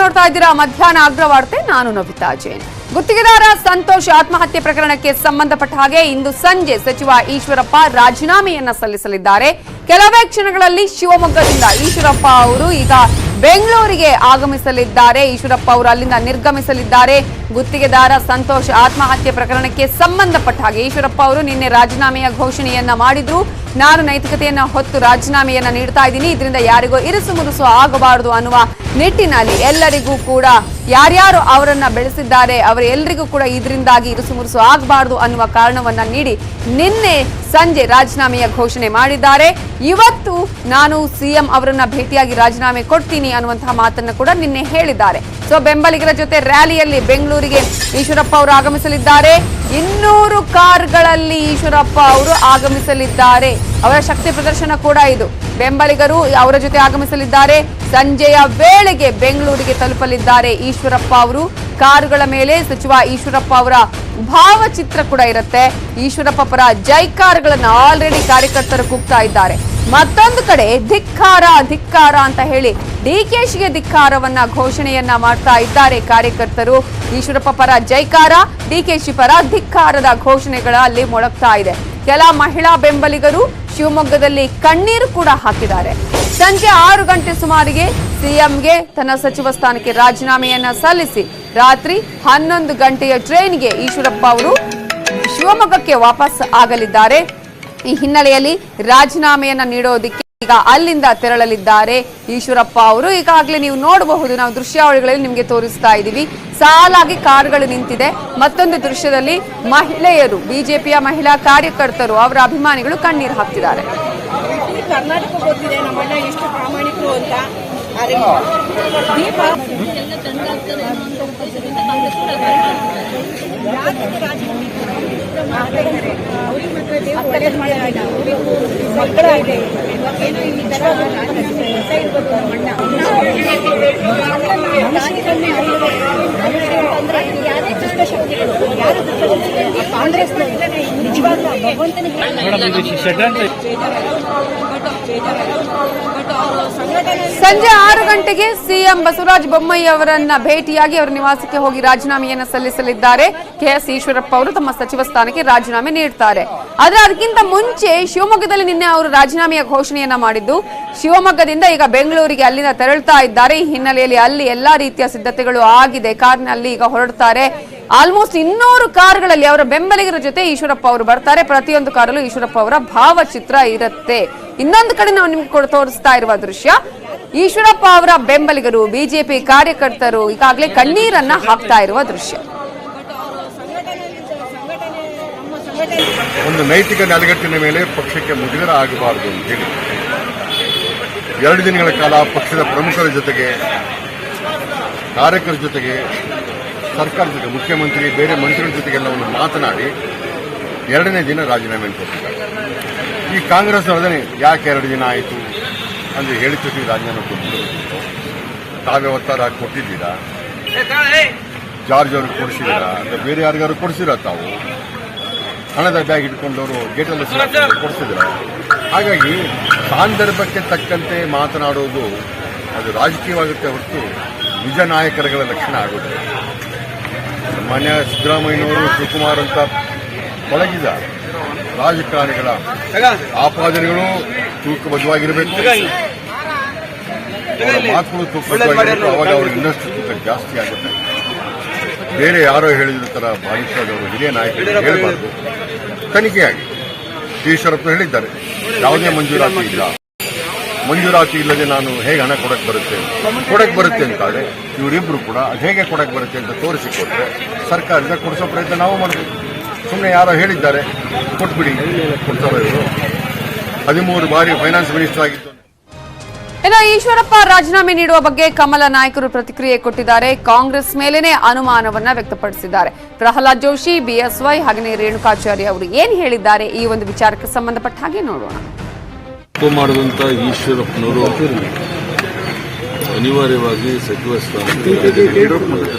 ನೋಡ್ತಾ ಇದ್ದೀರಾ ಮಧ್ಯಾಹ್ನ ಅಗ್ರವಾರ್ತೆ. ನಾನು ನವಿತಾ ಜೈನ್. ಗುತ್ತಿಗೆದಾರ ಸಂತೋಷ್ ಆತ್ಮಹತ್ಯೆ ಪ್ರಕರಣಕ್ಕೆ ಸಂಬಂಧಪಟ್ಟ ಹಾಗೆ ಇಂದು ಸಂಜೆ ಸಚಿವ ಈಶ್ವರಪ್ಪ ರಾಜೀನಾಮೆಯನ್ನ ಸಲ್ಲಿಸಲಿದ್ದಾರೆ. ಕೆಲವೇ ಕ್ಷಣಗಳಲ್ಲಿ ಶಿವಮೊಗ್ಗದಿಂದ ಈಶ್ವರಪ್ಪ ಅವರು ಈಗ ಬೆಂಗಳೂರಿಗೆ ಆಗಮಿಸಲಿದ್ದಾರೆ. ಈಶ್ವರಪ್ಪ ಅವರು ಅಲ್ಲಿಂದ ನಿರ್ಗಮಿಸಲಿದ್ದಾರೆ. ಗುತ್ತಿಗೆದಾರ ಸಂತೋಷ್ ಆತ್ಮಹತ್ಯೆ ಪ್ರಕರಣಕ್ಕೆ ಸಂಬಂಧಪಟ್ಟ ಹಾಗೆ ಈಶ್ವರಪ್ಪ ಅವರು ನಿನ್ನೆ ರಾಜೀನಾಮೆಯ ಘೋಷಣೆಯನ್ನ ಮಾಡಿದ್ರು. ನಾನು ನೈತಿಕತೆಯನ್ನ ಹೊತ್ತು ರಾಜೀನಾಮೆಯನ್ನ ನೀಡ್ತಾ ಇದ್ದೀನಿ, ಇದರಿಂದ ಯಾರಿಗೂ ಇರುಸು ಮುರುಸು ಆಗಬಾರದು ಅನ್ನುವ ನಿಟ್ಟಿನಲ್ಲಿ ಎಲ್ಲರಿಗೂ ಕೂಡ ಯಾರ್ಯಾರು ಅವರನ್ನ ಬೆಳೆಸಿದ್ದಾರೆ ಅವರೆಲ್ಲರಿಗೂ ಕೂಡ ಇದರಿಂದಾಗಿ ಇರುಸು ಮುರುಸು ಆಗಬಾರದು ಅನ್ನುವ ಕಾರಣವನ್ನ ನೀಡಿ ನಿನ್ನೆ ಸಂಜೆ ರಾಜೀನಾಮೆಯ ಘೋಷಣೆ ಮಾಡಿದ್ದಾರೆ. ಇವತ್ತು ನಾನು ಸಿಎಂ ಅವರನ್ನ ಭೇಟಿಯಾಗಿ ರಾಜೀನಾಮೆ ಕೊಡ್ತೀನಿ ಅನ್ನುವಂತಹ ಮಾತನ್ನ ಕೂಡ ನಿನ್ನೆ ಹೇಳಿದ್ದಾರೆ. ಸೊ ಬೆಂಬಲಿಗರ ಜೊತೆ ರ್ಯಾಲಿಯಲ್ಲಿ ಬೆಂಗಳೂರಿಗೆ ಈಶ್ವರಪ್ಪ ಅವರು ಆಗಮಿಸಲಿದ್ದಾರೆ. 200 ಕಾರ್ಗಳಲ್ಲಿ ಈಶ್ವರಪ್ಪ ಅವರು ಆಗಮಿಸಲಿದ್ದಾರೆ. ಅವರ ಶಕ್ತಿ ಪ್ರದರ್ಶನ ಕೂಡ ಇದು. ಬೆಂಬಲಿಗರು ಅವರ ಜೊತೆ ಆಗಮಿಸಲಿದ್ದಾರೆ. ಸಂಜೆಯ ವೇಳೆಗೆ ಬೆಂಗಳೂರಿಗೆ ತಲುಪಲಿದ್ದಾರೆ ಈಶ್ವರಪ್ಪ ಅವರು. ಕಾರುಗಳ ಮೇಲೆ ಸಚಿವ ಈಶ್ವರಪ್ಪ ಅವರ ಭಾವಚಿತ್ರ ಕೂಡ ಇರುತ್ತೆ. ಈಶ್ವರಪ್ಪ ಪರ ಜೈಕಾರ್ಗಳನ್ನ ಆಲ್ರೆಡಿ ಕಾರ್ಯಕರ್ತರು ಕೂಗ್ತಾ ಇದ್ದಾರೆ. ಮತ್ತೊಂದು ಕಡೆ ಧಿಕ್ಕಾರ ಧಿಕ್ಕಾರ ಅಂತ ಹೇಳಿ ಡಿಕೆಶಿಗೆ ಧಿಕ್ಕಾರವನ್ನ ಘೋಷಣೆಯನ್ನ ಮಾಡ್ತಾ ಇದ್ದಾರೆ ಕಾರ್ಯಕರ್ತರು. ಈಶ್ವರಪ್ಪ ಪರ ಜೈಕಾರ, ಡಿಕೆಶಿ ಪರ ಧಿಕ್ಕಾರದ ಘೋಷಣೆಗಳ ಅಲ್ಲಿ ಮೊಳಗ್ತಾ ಇದೆ. ಕೆಲ ಮಹಿಳಾ ಬೆಂಬಲಿಗರು ಶಿವಮೊಗ್ಗದಲ್ಲಿ ಕಣ್ಣೀರು ಕೂಡ ಹಾಕಿದ್ದಾರೆ. ಸಂಜೆ 6 ಗಂಟೆ ಸುಮಾರಿಗೆ ಸಿಎಂಗೆ ತನ್ನ ಸಚಿವ ಸ್ಥಾನಕ್ಕೆ ರಾಜೀನಾಮೆಯನ್ನ ಸಲ್ಲಿಸಿ ರಾತ್ರಿ 11 ಗಂಟೆಯ ಟ್ರೈನ್ಗೆ ಈಶ್ವರಪ್ಪ ಅವರು ಶಿವಮೊಗ್ಗಕ್ಕೆ ವಾಪಸ್ ಆಗಲಿದ್ದಾರೆ. ಈ ಹಿನ್ನೆಲೆಯಲ್ಲಿ ರಾಜೀನಾಮೆಯನ್ನ ನೀಡೋದಕ್ಕೆ ಈಗ ಅಲ್ಲಿಂದ ತೆರಳಲಿದ್ದಾರೆ ಈಶ್ವರಪ್ಪ ಅವರು. ಈಗಾಗಲೇ ನೀವು ನೋಡಬಹುದು, ನಾವು ದೃಶ್ಯಾವಳಿಗಳಲ್ಲಿ ನಿಮಗೆ ತೋರಿಸ್ತಾ ಇದ್ದೀವಿ. ಸಾಲಾಗಿ ಕಾರುಗಳು ನಿಂತಿದೆ. ಮತ್ತೊಂದು ದೃಶ್ಯದಲ್ಲಿ ಮಹಿಳೆಯರು, ಬಿಜೆಪಿಯ ಮಹಿಳಾ ಕಾರ್ಯಕರ್ತರು, ಅವರ ಅಭಿಮಾನಿಗಳು ಕಣ್ಣೀರು ಹಾಕ್ತಿದ್ದಾರೆ. ಕರ್ನಾಟಕ ಗೊತ್ತಿದೆ ನಮ್ಮಣ್ಣ ಎಷ್ಟು ಪ್ರಾಮಾಣಿಕರು ಅಂತ. ಸಂಜೆ 6 ಗಂಟೆಗೆ ಸಿಎಂ ಬಸವರಾಜ ಬೊಮ್ಮಾಯಿ ಅವರನ್ನ ಭೇಟಿಯಾಗಿ ಅವರ ನಿವಾಸಕ್ಕೆ ಹೋಗಿ ರಾಜೀನಾಮೆಯನ್ನು ಸಲ್ಲಿಸಲಿದ್ದಾರೆ. ಕೆಎಸ್ ಈಶ್ವರಪ್ಪ ಅವರು ತಮ್ಮ ಸಚಿವ ಸ್ಥಾನಕ್ಕೆ ರಾಜೀನಾಮೆ ನೀಡುತ್ತಾರೆ. ಆದ್ರೆ ಅದಕ್ಕಿಂತ ಮುಂಚೆ ಶಿವಮೊಗ್ಗದಲ್ಲಿ ನಿನ್ನೆ ಅವರು ರಾಜೀನಾಮೆಯ ಘೋಷಣೆಯನ್ನ ಮಾಡಿದ್ದು, ಶಿವಮೊಗ್ಗದಿಂದ ಈಗ ಬೆಂಗಳೂರಿಗೆ ಅಲ್ಲಿಂದ ತೆರಳುತ್ತಾ ಇದ್ದಾರೆ. ಈ ಹಿನ್ನೆಲೆಯಲ್ಲಿ ಅಲ್ಲಿ ಎಲ್ಲಾ ರೀತಿಯ ಸಿದ್ಧತೆಗಳು ಆಗಿದೆ. ಕಾರ್ನಲ್ಲಿ ಈಗ ಹೊರಡ್ತಾರೆ. ಆಲ್ಮೋಸ್ಟ್ 200 ಕಾರುಗಳಲ್ಲಿ ಅವರ ಬೆಂಬಲಿಗರ ಜೊತೆ ಈಶ್ವರಪ್ಪ ಅವರು ಬರ್ತಾರೆ. ಪ್ರತಿಯೊಂದು ಕಾರಲ್ಲೂ ಈಶ್ವರಪ್ಪ ಅವರ ಭಾವಚಿತ್ರ ಇರುತ್ತೆ. ಇನ್ನೊಂದು ಕಡೆ ನಾವು ನಿಮ್ಗೆ ತೋರಿಸ್ತಾ ಇರುವ ದೃಶ್ಯ, ಈಶ್ವರಪ್ಪ ಅವರ ಬೆಂಬಲಿಗರು, ಬಿಜೆಪಿ ಕಾರ್ಯಕರ್ತರು ಈಗಾಗಲೇ ಕಣ್ಣೀರನ್ನ ಹಾಕ್ತಾ ಇರುವ ದೃಶ್ಯ. ಒಂದು ನೈತಿಕ ನೆಲೆಗಟ್ಟಿನ ಮೇಲೆ ಪಕ್ಷಕ್ಕೆ ಮುಜುಗರ ಆಗಬಾರದು ಅಂತ ಹೇಳಿ 2 ದಿನಗಳ ಕಾಲ ಪಕ್ಷದ ಪ್ರಮುಖರ ಜೊತೆಗೆ, ಕಾರ್ಯಕರ್ತರ ಜೊತೆಗೆ, ಸರ್ಕಾರದ ಜೊತೆ, ಮುಖ್ಯಮಂತ್ರಿ, ಬೇರೆ ಮಂತ್ರಿಗಳ ಜೊತೆಗೆಲ್ಲವನ್ನು ಮಾತನಾಡಿ 2ನೇ ದಿನ ರಾಜೀನಾಮೆ ಕೊಟ್ಟಿದ್ದಾರೆ. ಈ ಕಾಂಗ್ರೆಸ್ ಅವರೇ ಯಾಕೆ 2 ದಿನ ಆಯಿತು ಅಂದ್ರೆ ಹೇಳಿಕೆ ರಾಜೀನಾಮೆ ಕೊಟ್ಟಿದ್ದು. ತಾವೇ ಒತ್ತಾರ ಕೊಟ್ಟಿದ್ದೀರಾ? ಜಾರ್ಜ್ ಅವ್ರಿಗೆ ಕೊಡಿಸಿದ್ದೀರಾ? ಬೇರೆ ಯಾರಿಗಾರು ಕೊಡಿಸಿರ? ತಾವು ಹಣದ ಬ್ಯಾಗ್ ಇಟ್ಕೊಂಡವರು ಗೇಟಲ್ಲಿ ಕೊಡಿಸಿದ್ರ? ಹಾಗಾಗಿ ಸಂದರ್ಭಕ್ಕೆ ತಕ್ಕಂತೆ ಮಾತನಾಡೋದು ಅದು ರಾಜಕೀಯವಾಗುತ್ತೆ ಹೊರತು ನಿಜ ನಾಯಕರುಗಳ ಲಕ್ಷಣ ಆಗೋದಿಲ್ಲ. ಮಾನ್ಯ ಸಿದ್ದರಾಮಯ್ಯನವರು, ಶಿವಕುಮಾರ್ ಅಂತ ಪಳಗಿದ ರಾಜಕಾರಣಿಗಳ ಆಪಾದನೆಗಳು ತೂಕಬದ್ಧವಾಗಿರಬೇಕು, ಅವರ ಮಾತುಗಳು ತೂಕಬದ್ಧವಾಗಿರಬೇಕು. ಅವಾಗ ಅವ್ರಿಗೆ ಇನ್ನಷ್ಟು ತೂಕ ಜಾಸ್ತಿ ಆಗುತ್ತೆ. ಬೇರೆ ಯಾರೋ ಹೇಳಿದ ತರ ಭಾವಿಸೋದವರು ಹಿರಿಯ ನಾಯಕರು ಹೇಳಬಾರ್ದು. ತನಿಖೆಯಾಗಿ ಈಶ್ವರಪ್ಪ ಹೇಳಿದ್ದಾರೆ, ಯಾವುದೇ ಮಂಜೂರಾತಿ ಇಲ್ಲ, ಮಂಜೂರಾತಿ ಇಲ್ಲದೆ ನಾನು ಹೇಗೆ ಹಣ ಕೊಡಕ್ಕೆ ಬರುತ್ತೆ ಅಂತಾಳೆ. ಇವರಿಬ್ರು ಕೂಡ ಹೇಗೆ ಕೊಡಕ್ಕೆ ಬರುತ್ತೆ ಅಂತ ತೋರಿಸಿಕೊಟ್ರೆ ಸರ್ಕಾರದಿಂದ ಕೊಡಿಸೋ ಪ್ರಯತ್ನ ನಾವು ಮಾಡಬೇಕು. ಸುಮ್ಮನೆ ಯಾರೋ ಹೇಳಿದ್ದಾರೆ ಕೊಟ್ಬಿಡಿ, ಕೊಡ್ತಾರೆ. ಇವರು 13 ಬಾರಿ ಫೈನಾನ್ಸ್ ಮಿನಿಸ್ಟರ್ ಆಗಿದ್ದು. ಇನ್ನು ಈಶ್ವರಪ್ಪ ರಾಜೀನಾಮೆ ನೀಡುವ ಬಗ್ಗೆ ಕಮಲ ನಾಯಕರು ಪ್ರತಿಕ್ರಿಯೆ ಕೊಟ್ಟಿದ್ದಾರೆ. ಕಾಂಗ್ರೆಸ್ ಮೇಲೇನೆ ಅನುಮಾನವನ್ನ ವ್ಯಕ್ತಪಡಿಸಿದ್ದಾರೆ. ಪ್ರಹ್ಲಾದ್ ಜೋಶಿ, ಬಿಎಸ್ವೈ ಹಾಗೆಯೇ ರೇಣುಕಾಚಾರ್ಯ ಅವರು ಏನ್ ಹೇಳಿದ್ದಾರೆ ಈ ಒಂದು ವಿಚಾರಕ್ಕೆ ಸಂಬಂಧಪಟ್ಟ ಹಾಗೆ ನೋಡೋಣ. ತಪ್ಪು ಮಾಡಿದಂತ ಈಶ್ವರಪ್ಪನವರು ಅನಿವಾರ್ಯವಾಗಿ ಸಚಿವ ಸ್ಥಾನಕ್ಕೆ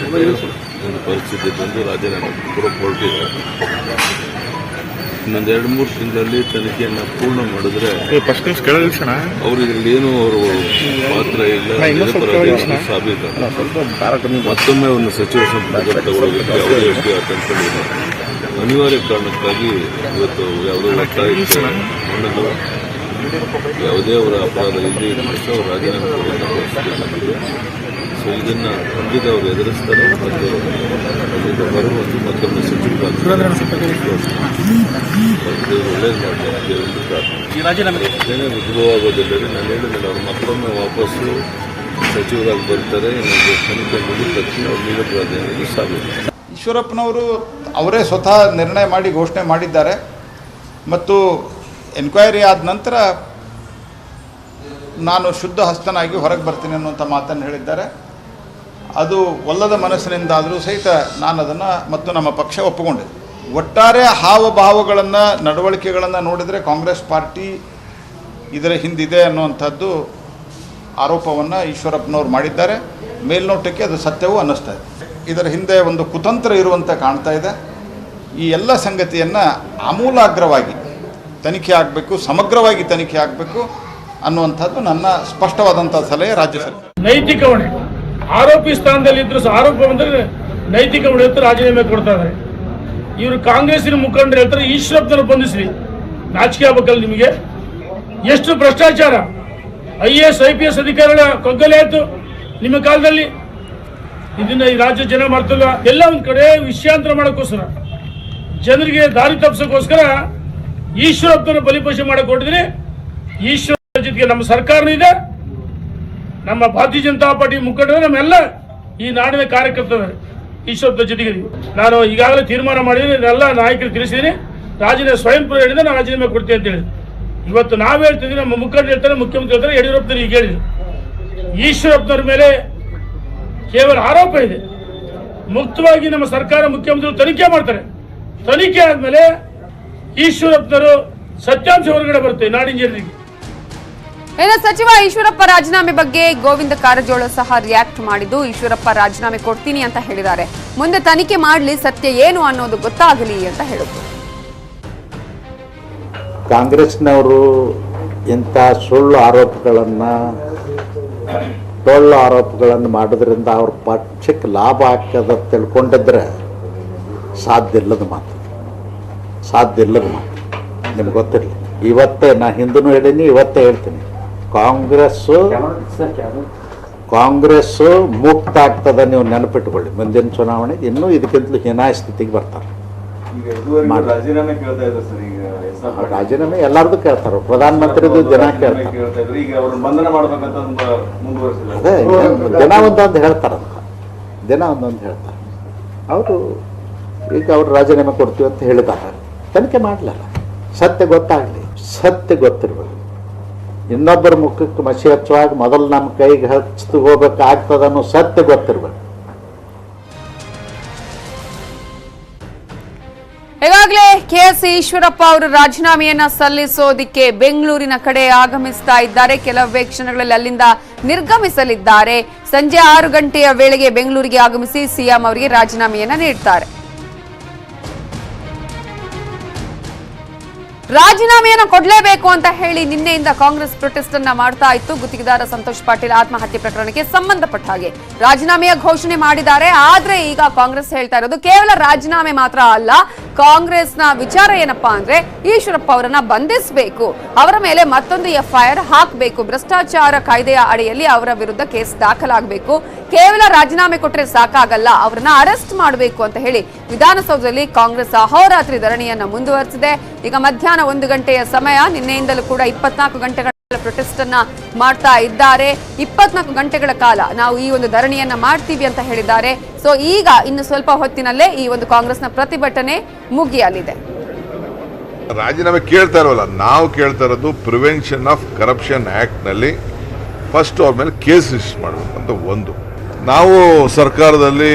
ಪರಿಸ್ಥಿತಿ ಬಂದು ರಾಜೀನಾಮೆ ಹೊರಟಿದ್ದಾರೆ. ಇನ್ನೊಂದು 2-3 ತಿಂಗಳಲ್ಲಿ ತನಿಖೆಯನ್ನು ಪೂರ್ಣ ಮಾಡಿದ್ರೆ ಅವ್ರಿಗೆ ಏನು ಅವರು ಪಾತ್ರ ಇಲ್ಲ ನಿರಪರಾಧಿ ಸಾಬೀತಾಗ ಮತ್ತೊಮ್ಮೆ ಒಂದು ಸಚಿವ ಸಂಪುಟ ತಗೊಳ್ಳೋದಕ್ಕೆ ಯಾವುದೇ ಯೋಗ್ಯ ತಂದ್ಕೊಂಡಿಲ್ಲ. ಅನಿವಾರ್ಯ ಕಾರಣಕ್ಕಾಗಿ ಇವತ್ತು ಯಾವುದೋ ಒತ್ತಾಯಕ್ಕೆ ಮಣ್ಣದು ಯಾವುದೇ ಅವರ ಅಪರಾಧ ಇಲ್ಲಿ ಅವರು ರಾಜೀನಾಮೆ ಕೊಡುವಂಥ ಪರಿಸ್ಥಿತಿ ಬಂದಿದೆ. ಸೊ ಇದನ್ನು ಖಂಡಿತ ಅವರು ಎದುರಿಸ್ತಾರೆ ಮತ್ತು ಅಲ್ಲಿಂದ ಬರುವಂತೆ ಮತ್ತೊಮ್ಮೆ ಒಳ್ಳೇದು ಮಾಡ್ತಾರೆ. ಏನೇ ಉದ್ಭವ ಆಗೋದಿಲ್ಲರಿ ನಾನು ಹೇಳಿದ್ರೆ ಅವರು ಮತ್ತೊಮ್ಮೆ ವಾಪಸ್ಸು ಸಚಿವರಾಗಿ ಬರ್ತಾರೆ. ಇನ್ನೊಂದು ತನಿಖೆ ಮುಗಿದ ತಕ್ಷಣ ಅವ್ರು ನಿರಪರಾಧಿ ಅನ್ನೋದು ಸಾಬೀತು. ಈಶ್ವರಪ್ಪನವರು ಅವರೇ ಸ್ವತಃ ನಿರ್ಣಯ ಮಾಡಿ ಘೋಷಣೆ ಮಾಡಿದ್ದಾರೆ ಮತ್ತು ಎನ್ಕ್ವೈರಿ ಆದ ನಂತರ ನಾನು ಶುದ್ಧ ಹಸ್ತನಾಗಿ ಹೊರಗೆ ಬರ್ತೀನಿ ಅನ್ನುವಂಥ ಮಾತನ್ನು ಹೇಳಿದ್ದಾರೆ. ಅದು ಒಲ್ಲದ ಮನಸ್ಸಿನಿಂದಾದರೂ ಸಹಿತ ನಾನು ಅದನ್ನು ಮತ್ತು ನಮ್ಮ ಪಕ್ಷ ಒಪ್ಪಿಕೊಂಡಿದ್ದೆ. ಒಟ್ಟಾರೆ ಹಾವಭಾವಗಳನ್ನು ನಡವಳಿಕೆಗಳನ್ನು ನೋಡಿದರೆ ಕಾಂಗ್ರೆಸ್ ಪಾರ್ಟಿ ಇದರ ಹಿಂದಿದೆ ಅನ್ನುವಂಥದ್ದು ಆರೋಪವನ್ನು ಈಶ್ವರಪ್ಪನವರು ಮಾಡಿದ್ದಾರೆ. ಮೇಲ್ನೋಟಕ್ಕೆ ಅದು ಸತ್ಯವೂ ಅನ್ನಿಸ್ತಾ ಇದೆ. ಇದರ ಹಿಂದೆ ಒಂದು ಕುತಂತ್ರ ಇರುವಂತೆ ಕಾಣ್ತಾ ಇದೆ. ಈ ಎಲ್ಲ ಸಂಗತಿಯನ್ನು ಆಮೂಲಾಗ್ರವಾಗಿ ತನಿಖೆ ಆಗಬೇಕು, ಸಮಗ್ರವಾಗಿ ತನಿಖೆ ಆಗಬೇಕು ಅನ್ನುವಂಥದ್ದು ನನ್ನ ಸ್ಪಷ್ಟವಾದಂಥ ಸಲಹೆ ರಾಜ್ಯ ಸರ್ಕಾರ. ನೈತಿಕ ಹೊಣೆ ಆರೋಪಿ ಸ್ಥಾನದಲ್ಲಿ ಇದ್ರು ಆರೋಪ ಬಂದರೆ ನೈತಿಕ ಹೊಣೆ ಹೊತ್ತು ರಾಜೀನಾಮೆ ಕೊಡ್ತಾ ಇದ್ದಾರೆ. ಇವರು ಕಾಂಗ್ರೆಸ್ಸಿನ ಮುಖಂಡರು ಹೇಳ್ತಾರೆ ಈಶ್ವರಪ್ಪನವರು ಬಂಧಿಸ್ರಿ, ನಾಚಿಕೆ ಆಗ್ಬೇಕಲ್ಲ ನಿಮಗೆ. ಎಷ್ಟು ಭ್ರಷ್ಟಾಚಾರ, IAS IPS ಅಧಿಕಾರಿಗಳ ಕೊಗ್ಗಲೆ ಆಯ್ತು ನಿಮ್ಮ ಕಾಲದಲ್ಲಿ. ಇದನ್ನ ಈ ರಾಜ್ಯ ಜನ ಮಾಡ್ತಿಲ್ಲ. ಎಲ್ಲ ಒಂದ್ ಕಡೆ ವಿಷಯಾಂತರ ಮಾಡೋಕ್ಕೋಸ್ಕರ, ಜನರಿಗೆ ದಾರಿ ತಪ್ಪಿಸೋಕ್ಕೋಸ್ಕರ ಈಶ್ವರಪ್ಪನ ಬಲಿಪಶು ಮಾಡಕ್ ಹೊಟ್ಟಿದ್ರೆ. ಈಶ್ವರ ಜೊತೆಗೆ ನಮ್ಮ ಸರ್ಕಾರನೂ ಇದೆ, ನಮ್ಮ ಭಾರತೀಯ ಜನತಾ ಪಾರ್ಟಿ ಮುಖಂಡರು, ನಮ್ಮೆಲ್ಲ ಈ ನಾಡಿನ ಕಾರ್ಯಕರ್ತರು ಈಶ್ವರಪ್ಪನ ಜೊತೆಗೆ. ನಾನು ಈಗಾಗಲೇ ತೀರ್ಮಾನ ಮಾಡಿದ್ದೀನಿ, ಎಲ್ಲ ನಾಯಕರು ತಿಳಿಸಿದ್ದೀನಿ. ರಾಜೀನಾಮೆ ಸ್ವಯಂ ಪ್ರೇರಣೆಯಿಂದ ನಾನು ರಾಜೀನಾಮೆ ಕೊಡ್ತೀನಿ ಅಂತ ಹೇಳಿ ಇವತ್ತು ನಾವು ಹೇಳ್ತಿದ್ದೀವಿ. ನಮ್ಮ ಮುಖಂಡರು ಹೇಳ್ತಾರೆ, ಮುಖ್ಯಮಂತ್ರಿ ಹೇಳ್ತಾರೆ, ಯಡಿಯೂರಪ್ಪನವರು ಈಗ ಹೇಳಿದ್ರು. ಈಶ್ವರಪ್ಪನವ್ರ ಮೇಲೆ ಕೇವಲ ಆರೋಪ ಇದೆ. ಮುಕ್ತವಾಗಿ ನಮ್ಮ ಸರ್ಕಾರ ಮುಖ್ಯಮಂತ್ರಿಗಳು ತನಿಖೆ ಮಾಡ್ತಾರೆ. ತನಿಖೆ ಆದ್ಮೇಲೆ ಈಶ್ವರಪ್ಪನವರು ಸತ್ಯಾಂಶ ಹೊರಗಡೆ ಬರುತ್ತೆ ನಾಡಿನ ಜನರಿಗೆ. ಇನ್ನು ಸಚಿವ ಈಶ್ವರಪ್ಪ ರಾಜೀನಾಮೆ ಬಗ್ಗೆ ಗೋವಿಂದ ಕಾರಜೋಳ ಸಹ ರಿಯಾಕ್ಟ್ ಮಾಡಿದ್ದು, ಈಶ್ವರಪ್ಪ ರಾಜೀನಾಮೆ ಕೊಡ್ತೀನಿ ಅಂತ ಹೇಳಿದ್ದಾರೆ. ಮುಂದೆ ತನಿಖೆ ಮಾಡಲಿ, ಸತ್ಯ ಏನು ಅನ್ನೋದು ಗೊತ್ತಾಗಲಿ ಅಂತ ಹೇಳಿದ್ರು. ಕಾಂಗ್ರೆಸ್ನವರು ಇಂಥ ಸುಳ್ಳು ಆರೋಪಗಳನ್ನು, ಟೊಳ್ಳು ಆರೋಪಗಳನ್ನು ಮಾಡೋದ್ರಿಂದ ಅವ್ರ ಪಕ್ಷಕ್ಕೆ ಲಾಭ ಆಗ್ತದ ತಿಳ್ಕೊಂಡಿದ್ರೆ ಸಾಧ್ಯ ಇಲ್ಲದ ಮಾತು. ನಿಮ್ಗೆ ಗೊತ್ತಿರಲಿ. ಇವತ್ತೇ ನಾ ಹಿಂದೂ ಹೇಳೀನಿ, ಇವತ್ತೇ ಹೇಳ್ತೀನಿ, ಕಾಂಗ್ರೆಸ್ಸು ಮುಕ್ತ ಆಗ್ತದ. ನೀವು ನೆನಪಿಟ್ಕೊಳ್ಳಿ, ಮುಂದಿನ ಚುನಾವಣೆಗೆ ಇನ್ನೂ ಇದಕ್ಕಿಂತಲೂ ಹೀನಾಯ ಸ್ಥಿತಿಗೆ ಬರ್ತಾರೆ. ರಾಜೀನಾಮೆ ಎಲ್ಲರದು ಕೇಳ್ತಾರೆ, ಪ್ರಧಾನಮಂತ್ರಿದು ಜನ ಕೇಳ್ತಾರೆ. ಅದೇ ಜನ ಒಂದೊಂದು ಹೇಳ್ತಾರಂತ, ಅವರು ಈಗ ಅವ್ರು ರಾಜೀನಾಮೆ ಕೊಡ್ತೀವಿ ಅಂತ ಹೇಳಿದ್ದಾರೆ. ತನಿಖೆ ಮಾಡಲಿಲ್ಲ, ಸತ್ಯ ಗೊತ್ತಿರ್ಬೇಕು. ಇನ್ನೊಬ್ಬರ ಮುಖಕ್ಕೆ ಮಸಿ ಹಚ್ಚುವಾಗ ಮೊದಲು ನಮ್ಮ ಕೈಗೆ ಹಚ್ಚು ಹೋಗ್ಬೇಕಾಗ್ತದನ್ನೋ ಸತ್ಯ ಗೊತ್ತಿರ್ಬೇಕು. ಈಗಾಗಲೇ KS ಈಶ್ವರಪ್ಪ ಅವರು ರಾಜೀನಾಮೆಯನ್ನ ಸಲ್ಲಿಸೋದಿಕ್ಕೆ ಬೆಂಗಳೂರಿನ ಕಡೆ ಆಗಮಿಸ್ತಾ ಇದ್ದಾರೆ. ಕೆಲವೇ ಕ್ಷಣಗಳಲ್ಲಿ ಅಲ್ಲಿಂದ ನಿರ್ಗಮಿಸಲಿದ್ದಾರೆ. ಸಂಜೆ 6 ಗಂಟೆಯ ವೇಳೆಗೆ ಬೆಂಗಳೂರಿಗೆ ಆಗಮಿಸಿ ಸಿಎಂ ಅವರಿಗೆ ರಾಜೀನಾಮೆಯನ್ನ ನೀಡುತ್ತಾರೆ. ರಾಜೀನಾಮೆಯನ್ನು ಕೊಡಲೇಬೇಕು ಅಂತ ಹೇಳಿ ನಿನ್ನೆಯಿಂದ ಕಾಂಗ್ರೆಸ್ ಪ್ರೊಟೆಸ್ಟ್ ಅನ್ನ ಮಾಡ್ತಾ ಇತ್ತು. ಗುತ್ತಿಗೆದಾರ ಸಂತೋಷ್ ಪಾಟೀಲ್ ಆತ್ಮಹತ್ಯೆ ಪ್ರಕರಣಕ್ಕೆ ಸಂಬಂಧಪಟ್ಟ ಹಾಗೆ ರಾಜೀನಾಮೆಯ ಘೋಷಣೆ ಮಾಡಿದ್ದಾರೆ. ಆದ್ರೆ ಈಗ ಕಾಂಗ್ರೆಸ್ ಹೇಳ್ತಾ ಇರೋದು ಕೇವಲ ರಾಜೀನಾಮೆ ಮಾತ್ರ ಅಲ್ಲ, ಕಾಂಗ್ರೆಸ್ನ ವಿಚಾರ ಏನಪ್ಪಾ ಅಂದ್ರೆ ಈಶ್ವರಪ್ಪ ಅವರನ್ನ ಬಂಧಿಸಬೇಕು, ಅವರ ಮೇಲೆ ಮತ್ತೊಂದು FIR ಹಾಕಬೇಕು, ಭ್ರಷ್ಟಾಚಾರ ಕಾಯ್ದೆಯ ಅಡಿಯಲ್ಲಿ ಅವರ ವಿರುದ್ಧ ಕೇಸ್ ದಾಖಲಾಗಬೇಕು, ಕೇವಲ ರಾಜೀನಾಮೆ ಕೊಟ್ಟರೆ ಸಾಕಾಗಲ್ಲ, ಅವರನ್ನ ಅರೆಸ್ಟ್ ಮಾಡಬೇಕು ಅಂತ ಹೇಳಿ ವಿಧಾನಸೌಧದಲ್ಲಿ ಕಾಂಗ್ರೆಸ್ ಅಹೋರಾತ್ರಿ ಧರಣಿಯನ್ನ ಮುಂದುವರೆಸಿದೆ. ಈಗ ಮಧ್ಯಾಹ್ನ 1 ಗಂಟೆಯ ಸಮಯ. ನಿನ್ನೆಯಿಂದಲೂ ಕೂಡ 24 ಗಂಟೆಗಳ ಪ್ರೊಟೆಸ್ಟ್ ಅನ್ನ ಮಾಡ್ತಾ ಇದ್ದಾರೆ. 24 ಗಂಟೆಗಳ ಕಾಲ ನಾವು ಈ ಒಂದು ಧರಣಿಯನ್ನ ಮಾಡ್ತೀವಿ ಅಂತ ಹೇಳಿದ್ದಾರೆ. ಸೊ ಈಗ ಇನ್ನು ಸ್ವಲ್ಪ ಹೊತ್ತಿನಲ್ಲೇ ಈ ಒಂದು ಕಾಂಗ್ರೆಸ್ನ ಪ್ರತಿಭಟನೆ ಮುಗಿಯಲಿದೆ. ರಾಜೀನಾಮೆ ಕೇಳ್ತಾ ಇರೋಲ್ಲ, ನಾವು ಕೇಳ್ತಾ ಇರೋದು ಪ್ರಿವೆನ್ಷನ್ ಆಫ್ ಕರಪ್ಷನ್ ಆಕ್ಟ್ ನಲ್ಲಿ ಫಸ್ಟ್ ಅವ್ರ ಮೇಲೆ ಕೇಸ್ ರಿಜಿಸ್ಟರ್ ಮಾಡಬೇಕಂತ ಒಂದು. ನಾವು ಸರ್ಕಾರದಲ್ಲಿ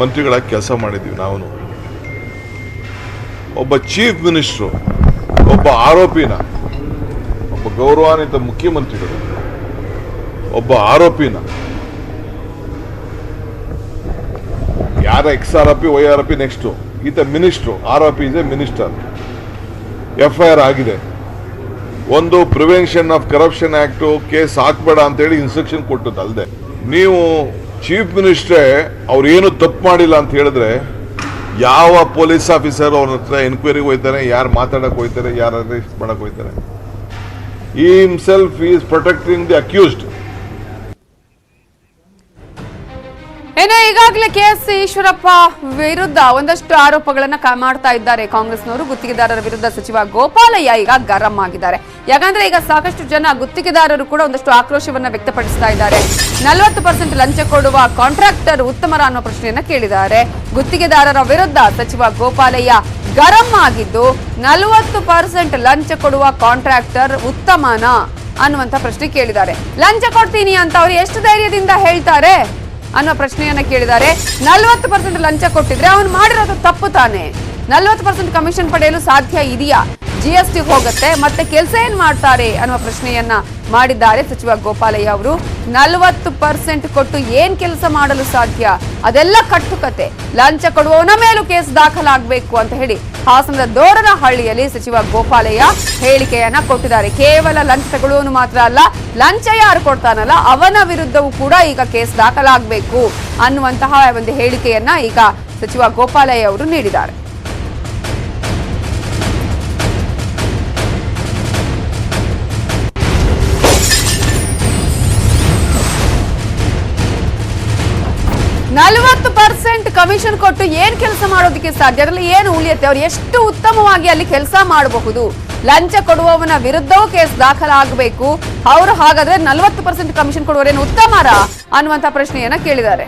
ಮಂತ್ರಿಗಳಾಗಿ ಕೆಲಸ ಮಾಡಿದ್ದೀವಿ. ನಾವು ಒಬ್ಬ ಚೀಫ್ ಮಿನಿಸ್ಟ್ರು, ಒಬ್ಬ ಆರೋಪಿನ, ಒಬ್ಬ ಗೌರವಾನ್ವಿತ ಮುಖ್ಯಮಂತ್ರಿಗಳು ಒಬ್ಬ ಆರೋಪಿನ, ಯಾರ ಎಕ್ಸ್ ಆರೋಪಿ ವೈ ಆರೋಪಿ ನೆಕ್ಸ್ಟು, ಈತ ಮಿನಿಸ್ಟ್ರು, ಆರೋಪಿ ಇಸ್ ಎ ಮಿನಿಸ್ಟರ್, FIR ಆಗಿದೆ. ಒಂದು prevention of corruption act case ಹಾಕ್ಬೇಡ ಅಂತೇಳಿ ಇನ್ಸ್ಟ್ರಕ್ಷನ್ ಕೊಟ್ಟದ್ದಲ್ಲದೆ, ನೀವು ಚೀಫ್ ಮಿನಿಸ್ಟ್ರೇ ಅವ್ರು ಏನು ತಪ್ಪು ಮಾಡಿಲ್ಲ ಅಂತ ಹೇಳಿದ್ರೆ ಯಾವ ಪೊಲೀಸ್ ಆಫೀಸರ್ ಅವ್ರ ಹತ್ರ ಎನ್ಕ್ವೈರಿಗೆ ಹೋಗ್ತಾರೆ, ಯಾರು ಮಾತಾಡಕ್ಕೆ ಹೋಗ್ತಾರೆ, ಯಾರು ಅರೆಸ್ಟ್ ಮಾಡಕ್ಕೆ ಹೋಗ್ತಾರೆ? ಈ himself is protecting the accused. ಏನೇ ಈಗಾಗಲೇ KS ಈಶ್ವರಪ್ಪ ವಿರುದ್ಧ ಒಂದಷ್ಟು ಆರೋಪಗಳನ್ನ ಮಾಡ್ತಾ ಇದ್ದಾರೆ ಕಾಂಗ್ರೆಸ್ನವರು. ಗುತ್ತಿಗೆದಾರರ ವಿರುದ್ಧ ಸಚಿವ ಗೋಪಾಲಯ್ಯ ಈಗ ಗರಂ ಆಗಿದ್ದಾರೆ. ಯಾಕಂದ್ರೆ ಈಗ ಸಾಕಷ್ಟು ಜನ ಗುತ್ತಿಗೆದಾರರು ಕೂಡ ಒಂದಷ್ಟು ಆಕ್ರೋಶವನ್ನ ವ್ಯಕ್ತಪಡಿಸ್ತಾ ಇದ್ದಾರೆ. 40% ಲಂಚ ಕೊಡುವ ಕಾಂಟ್ರಾಕ್ಟರ್ ಉತ್ತಮರ ಅನ್ನೋ ಪ್ರಶ್ನೆಯನ್ನ ಕೇಳಿದ್ದಾರೆ. ಗುತ್ತಿಗೆದಾರರ ವಿರುದ್ಧ ಸಚಿವ ಗೋಪಾಲಯ್ಯ ಗರಂ ಆಗಿದ್ದು 40% ಲಂಚ ಕೊಡುವ ಕಾಂಟ್ರಾಕ್ಟರ್ ಉತ್ತಮನ ಅನ್ನುವಂತ ಪ್ರಶ್ನೆ ಕೇಳಿದ್ದಾರೆ. ಲಂಚ ಕೊಡ್ತೀನಿ ಅಂತ ಅವ್ರು ಎಷ್ಟು ಧೈರ್ಯದಿಂದ ಹೇಳ್ತಾರೆ ಅನ್ನೋ ಪ್ರಶ್ನೆಯನ್ನ ಕೇಳಿದ್ದಾರೆ. 40% ಲಂಚ ಕೊಟ್ಟಿದ್ರೆ ಅವನು ಮಾಡಿರೋದು ತಪ್ಪು ತಾನೆ. 40% ಕಮಿಷನ್ ಪಡೆಯಲು ಸಾಧ್ಯ ಇದೆಯಾ? GST ಹೋಗುತ್ತೆ, ಮತ್ತೆ ಕೆಲಸ ಏನ್ ಮಾಡ್ತಾರೆ ಅನ್ನುವ ಪ್ರಶ್ನೆಯನ್ನ ಮಾಡಿದ್ದಾರೆ ಸಚಿವ ಗೋಪಾಲಯ್ಯ ಅವರು. 40% ಕೊಟ್ಟು ಏನ್ ಕೆಲಸ ಮಾಡಲು ಸಾಧ್ಯ? ಅದೆಲ್ಲ ಕಟ್ಟುಕತೆ. ಲಂಚ ಕೊಡುವವನ ಮೇಲೂ ಕೇಸ್ ದಾಖಲಾಗಬೇಕು ಅಂತ ಹೇಳಿ ಹಾಸನದ ದೋರನಹಳ್ಳಿಯಲ್ಲಿ ಸಚಿವ ಗೋಪಾಲಯ್ಯ ಹೇಳಿಕೆಯನ್ನ ಕೊಟ್ಟಿದ್ದಾರೆ. ಕೇವಲ ಲಂಚ ತಗೊಳ್ಳುವವನು ಮಾತ್ರ ಅಲ್ಲ, ಲಂಚ ಯಾರು ಕೊಡ್ತಾನಲ್ಲ ಅವನ ವಿರುದ್ಧವೂ ಕೂಡ ಈಗ ಕೇಸ್ ದಾಖಲಾಗಬೇಕು ಅನ್ನುವಂತಹ ಒಂದು ಹೇಳಿಕೆಯನ್ನ ಈಗ ಸಚಿವ ಗೋಪಾಲಯ್ಯ ಅವರು ನೀಡಿದ್ದಾರೆ. ಕಮಿಷನ್ ಕೊಟ್ಟು ಏನ್ ಕೆಲಸ ಮಾಡೋದಕ್ಕೆ ಸಾಧ್ಯ? ಅದರಲ್ಲಿ ಏನು ಉಳಿಯುತ್ತೆ? ಅವ್ರು ಎಷ್ಟು ಉತ್ತಮವಾಗಿ ಅಲ್ಲಿ ಕೆಲಸ ಮಾಡಬಹುದು? ಲಂಚ ಕೊಡುವವನ ವಿರುದ್ಧವೂ ಕೇಸ್ ದಾಖಲಾಗಬೇಕು. ಅವರು ಹಾಗಾದ್ರೆ 40% ಕಮಿಷನ್ ಕೊಡುವವರೇನು ಉತ್ತಮರ ಅನ್ನುವಂತ ಪ್ರಶ್ನೆಯನ್ನ ಕೇಳಿದ್ದಾರೆ.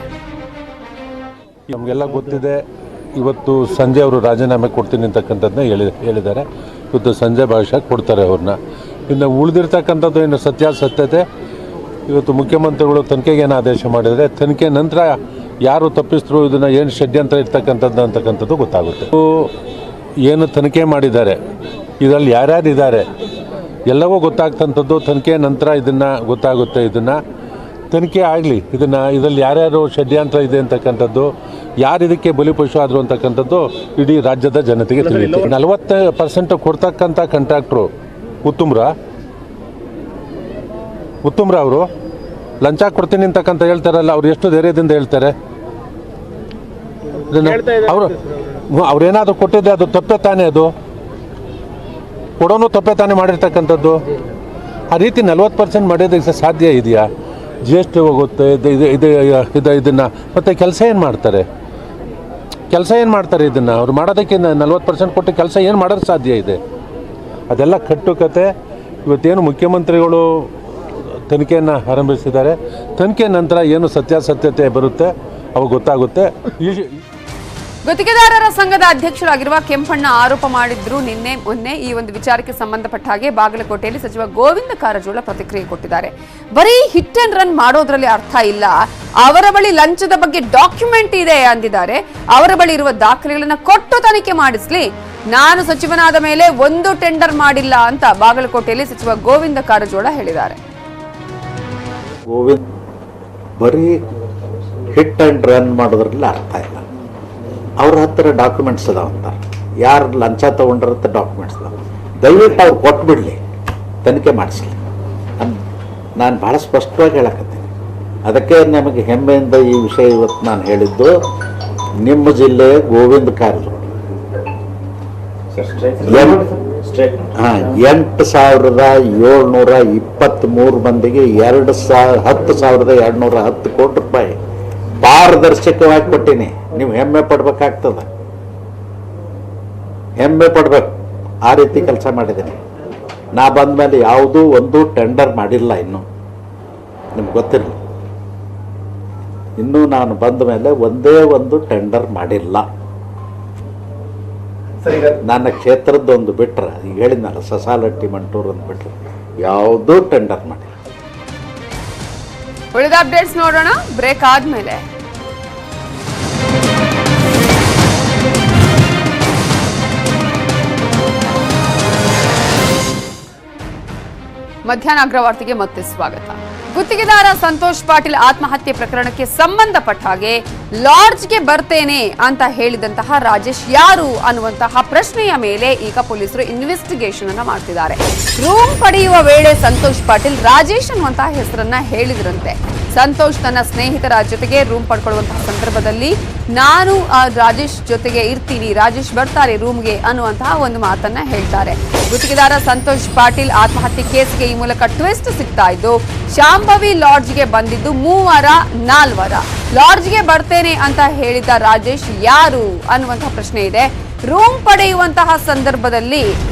ನಮಗೆಲ್ಲ ಗೊತ್ತಿದೆ, ಇವತ್ತು ಸಂಜೆ ಅವರು ರಾಜೀನಾಮೆ ಕೊಡ್ತೀನಿ ಅಂತಕ್ಕಂಥದ್ದನ್ನ ಹೇಳಿದ್ದಾರೆ. ಇವತ್ತು ಸಂಜೆ ಭಾಷೆ ಕೊಡ್ತಾರೆ ಅವ್ರನ್ನ. ಇನ್ನು ಉಳಿದಿರ್ತಕ್ಕಂಥದ್ದು ಏನು ಸತ್ಯಾಸತ್ಯತೆ ಇವತ್ತು ಮುಖ್ಯಮಂತ್ರಿಗಳು ತನಿಖೆಗೆ ಏನು ಆದೇಶ ಮಾಡಿದರೆ ತನಿಖೆ ನಂತರ ಯಾರು ತಪ್ಪಿಸಿದ್ರು ಇದನ್ನು ಏನು ಷಡ್ಯಂತ್ರ ಇರ್ತಕ್ಕಂಥದ್ದು ಅಂತಕ್ಕಂಥದ್ದು ಗೊತ್ತಾಗುತ್ತೆ. ಏನು ತನಿಖೆ ಮಾಡಿದ್ದಾರೆ, ಇದರಲ್ಲಿ ಯಾರ್ಯಾರಿದ್ದಾರೆ ಎಲ್ಲವೂ ಗೊತ್ತಾಗ್ತಂಥದ್ದು ತನಿಖೆ ನಂತರ ಇದನ್ನು ಗೊತ್ತಾಗುತ್ತೆ. ಇದನ್ನು ತನಿಖೆ ಆಗಲಿ, ಇದರಲ್ಲಿ ಯಾರ್ಯಾರು ಷಡ್ಯಂತ್ರ ಇದೆ ಅಂತಕ್ಕಂಥದ್ದು, ಯಾರು ಇದಕ್ಕೆ ಬಲಿಪಶು ಆದರು ಅಂತಕ್ಕಂಥದ್ದು ಇಡೀ ರಾಜ್ಯದ ಜನತೆಗೆ ತಿಳಿಯುತ್ತೆ. 40% ಕೊಡ್ತಕ್ಕಂಥ ಕಾಂಟ್ರಾಕ್ಟ್ರು ಉತ್ತಮ್ರ ಅವರು ಲಂಚ ಕೊಡ್ತೀನಿ ಅಂತಕ್ಕಂಥ ಹೇಳ್ತಾರಲ್ಲ, ಅವ್ರು ಎಷ್ಟು ಧೈರ್ಯದಿಂದ ಹೇಳ್ತಾರೆ? ಅವ್ರೇನಾದ್ರು ಕೊಟ್ಟಿದ್ರೆ ಅದು ತಪ್ಪೆ ತಾನೇ? ಅದು ಕೊಡೋನು ತಪ್ಪೆ ತಾನೇ ಮಾಡಿರ್ತಕ್ಕಂಥದ್ದು. ಆ ರೀತಿ 40% ಮಾಡೋದಕ್ಕೆ ಸಾಧ್ಯ ಇದೆಯಾ? GST ಹೋಗುತ್ತೆ, ಇದನ್ನು ಮತ್ತು ಕೆಲಸ ಏನು ಮಾಡ್ತಾರೆ? ಇದನ್ನು ಅವ್ರು ಮಾಡೋದಕ್ಕೆ 40% ಕೊಟ್ಟು ಕೆಲಸ ಏನು ಮಾಡೋದು ಸಾಧ್ಯ ಇದೆ? ಅದೆಲ್ಲ ಕಟ್ಟುಕತೆ. ಇವತ್ತೇನು ಮುಖ್ಯಮಂತ್ರಿಗಳು ತನಿಖೆಯನ್ನು ಆರಂಭಿಸಿದ್ದಾರೆ, ತನಿಖೆ ನಂತರ ಏನು ಸತ್ಯಾಸತ್ಯತೆ ಬರುತ್ತೆ ಅವಾಗ ಗೊತ್ತಾಗುತ್ತೆ. ಗುತ್ತಿಗೆದಾರರ ಸಂಘದ ಅಧ್ಯಕ್ಷರಾಗಿರುವ ಕೆಂಪಣ್ಣ ಆರೋಪ ಮಾಡಿದ್ರು ಮೊನ್ನೆ ಈ ಒಂದು ವಿಚಾರಕ್ಕೆ ಸಂಬಂಧಪಟ್ಟ ಹಾಗೆ ಬಾಗಲಕೋಟೆಯಲ್ಲಿ ಸಚಿವ ಗೋವಿಂದ ಕಾರಜೋಳ ಪ್ರತಿಕ್ರಿಯೆ ಕೊಟ್ಟಿದ್ದಾರೆ. ಬರೀ ಹಿಟ್ ಅಂಡ್ ರನ್ ಮಾಡೋದ್ರಲ್ಲಿ ಅರ್ಥ ಇಲ್ಲ, ಅವರ ಬಳಿ ಲಂಚದ ಬಗ್ಗೆ ಡಾಕ್ಯುಮೆಂಟ್ ಇದೆ ಅಂದಿದ್ದಾರೆ. ಅವರ ಬಳಿ ಇರುವ ದಾಖಲೆಗಳನ್ನ ಕೊಟ್ಟು ತನಿಖೆ ಮಾಡಿಸ್ಲಿ, ನಾನು ಸಚಿವನಾದ ಮೇಲೆ ಒಂದು ಟೆಂಡರ್ ಮಾಡಿಲ್ಲ ಅಂತ ಬಾಗಲಕೋಟೆಯಲ್ಲಿ ಸಚಿವ ಗೋವಿಂದ ಕಾರಜೋಳ ಹೇಳಿದ್ದಾರೆ. ಗೋವಿಂದ್ ಬರೀ ಹಿಟ್ ಅಂಡ್ ರನ್ ಮಾಡೋದ್ರಲ್ಲಿ ಅರ್ಥ ಇಲ್ಲ. ಅವ್ರ ಹತ್ರ ಡಾಕ್ಯುಮೆಂಟ್ಸ್ ಅದಾವಂತ, ಯಾರು ಲಂಚ ತೊಗೊಂಡಿರತ್ತೆ ಡಾಕ್ಯುಮೆಂಟ್ಸ್ ಅದಾವ, ದಯವಿಟ್ಟು ಅವ್ರು ಕೊಟ್ಬಿಡಲಿ, ತನಿಖೆ ಮಾಡಿಸ್ಲಿ. ನಾನು ಭಾಳ ಸ್ಪಷ್ಟವಾಗಿ ಹೇಳಕತ್ತೀನಿ. ಅದಕ್ಕೆ ನಮಗೆ ಹೆಮ್ಮೆಯಿಂದ ಈ ವಿಷಯ ಇವತ್ತು ನಾನು ಹೇಳಿದ್ದು. ನಿಮ್ಮ ಜಿಲ್ಲೆ ಗೋವಿಂದ ಕಾರಜೋಳ 8,723 ಮಂದಿಗೆ 10,210 ಕೋಟಿ ರೂಪಾಯಿ ಪಾರದರ್ಶಕವಾಗಿ ಕೊಟ್ಟೀನಿ. ನೀವು ಹೆಮ್ಮೆ ಪಡ್ಬೇಕಾಗ್ತದೆ, ಹೆಮ್ಮೆ ಪಡ್ಬೇಕು. ಆ ರೀತಿ ಕೆಲಸ ಮಾಡಿದ್ದೀನಿ. ನಾ ಬಂದ ಮೇಲೆ ಯಾವುದೂ ಒಂದು ಟೆಂಡರ್ ಮಾಡಿಲ್ಲ. ಇನ್ನೂ ನಿಮ್ಗೆ ಗೊತ್ತಿರಲಿ, ಇನ್ನೂ ನಾನು ಬಂದ ಮೇಲೆ ಒಂದೇ ಒಂದು ಟೆಂಡರ್ ಮಾಡಿಲ್ಲ. ನನ್ನ ಕ್ಷೇತ್ರದ್ದೊಂದು ಬಿಟ್ರೆ, ಈಗ ಹೇಳಿದ್ನಲ್ಲ ಸಸಾಲಟ್ಟಿ ಮಂಟೂರು ಒಂದು ಬಿಟ್ರೆ ಯಾವುದೂ ಟೆಂಡರ್ ಮಾಡಿಲ್ಲ. ಉಳಿದ ಅಪ್ಡೇಟ್ಸ್ ನೋಡೋಣ ಬ್ರೇಕ್ ಆದ್ಮೇಲೆ. ಮಧ್ಯಾಹ್ನ ಅಗ್ರವಾರ್ತೆಗೆ ಮತ್ತೆ ಸ್ವಾಗತ. ಗುತ್ತಿಗೆದಾರ ಸಂತೋಷ್ ಪಾಟೀಲ್ ಆತ್ಮಹತ್ಯೆ ಪ್ರಕರಣಕ್ಕೆ ಸಂಬಂಧಪಟ್ಟ ಹಾಗೆ ಲಾಡ್ಜ್ಗೆ ಬರ್ತೇನೆ ಅಂತ ಹೇಳಿದಂತಹ ರಾಜೇಶ್ ಯಾರು ಅನ್ನುವಂತಹ ಪ್ರಶ್ನೆಯ ಮೇಲೆ ಈಗ ಪೊಲೀಸರು ಇನ್ವೆಸ್ಟಿಗೇಷನ್ ಅನ್ನ ಮಾಡ್ತಿದ್ದಾರೆ. ರೂಮ್ ಪಡೆಯುವ ವೇಳೆ ಸಂತೋಷ್ ಪಾಟೀಲ್ ರಾಜೇಶ್ ಅನ್ನುವಂತಹ ಹೆಸರನ್ನ ಹೇಳಿದ್ರಂತೆ. ಸಂತೋಷ್ ತನ್ನ ಸ್ನೇಹಿತರ ಜೊತೆಗೆ ರೂಮ್ ಪಡ್ಕೊಳ್ಳುವಂತಹ ಸಂದರ್ಭದಲ್ಲಿ ನಾನು ರಾಜೇಶ್ ಜೊತೆಗೆ ಇರ್ತೀನಿ, ರಾಜೇಶ್ ಬರ್ತಾರೆ ರೂಮ್ಗೆ ಅನ್ನುವಂತಹ ಒಂದು ಮಾತನ್ನ ಹೇಳ್ತಾರೆ. ಗುತ್ತಿಗೆದಾರ ಸಂತೋಷ್ ಪಾಟೀಲ್ ಆತ್ಮಹತ್ಯೆ ಕೇಸ್ಗೆ ಈ ಮೂಲಕ ಟ್ವಿಸ್ಟ್ ಸಿಗ್ತಾ ಇದ್ದು, ಶಾಂಭವಿ ಲಾಡ್ಜ್ಗೆ ಬಂದಿದ್ದು 3-4 ಲಾಡ್ಜ್ಗೆ ಬರ್ತೇನೆ ಅಂತ ಹೇಳಿದ ರಾಜೇಶ್ ಯಾರು ಅನ್ನುವಂತಹ ಪ್ರಶ್ನೆ ಇದೆ. ರೂಮ್ ಪಡೆಯುವಂತಹ ಸಂದರ್ಭದಲ್ಲಿ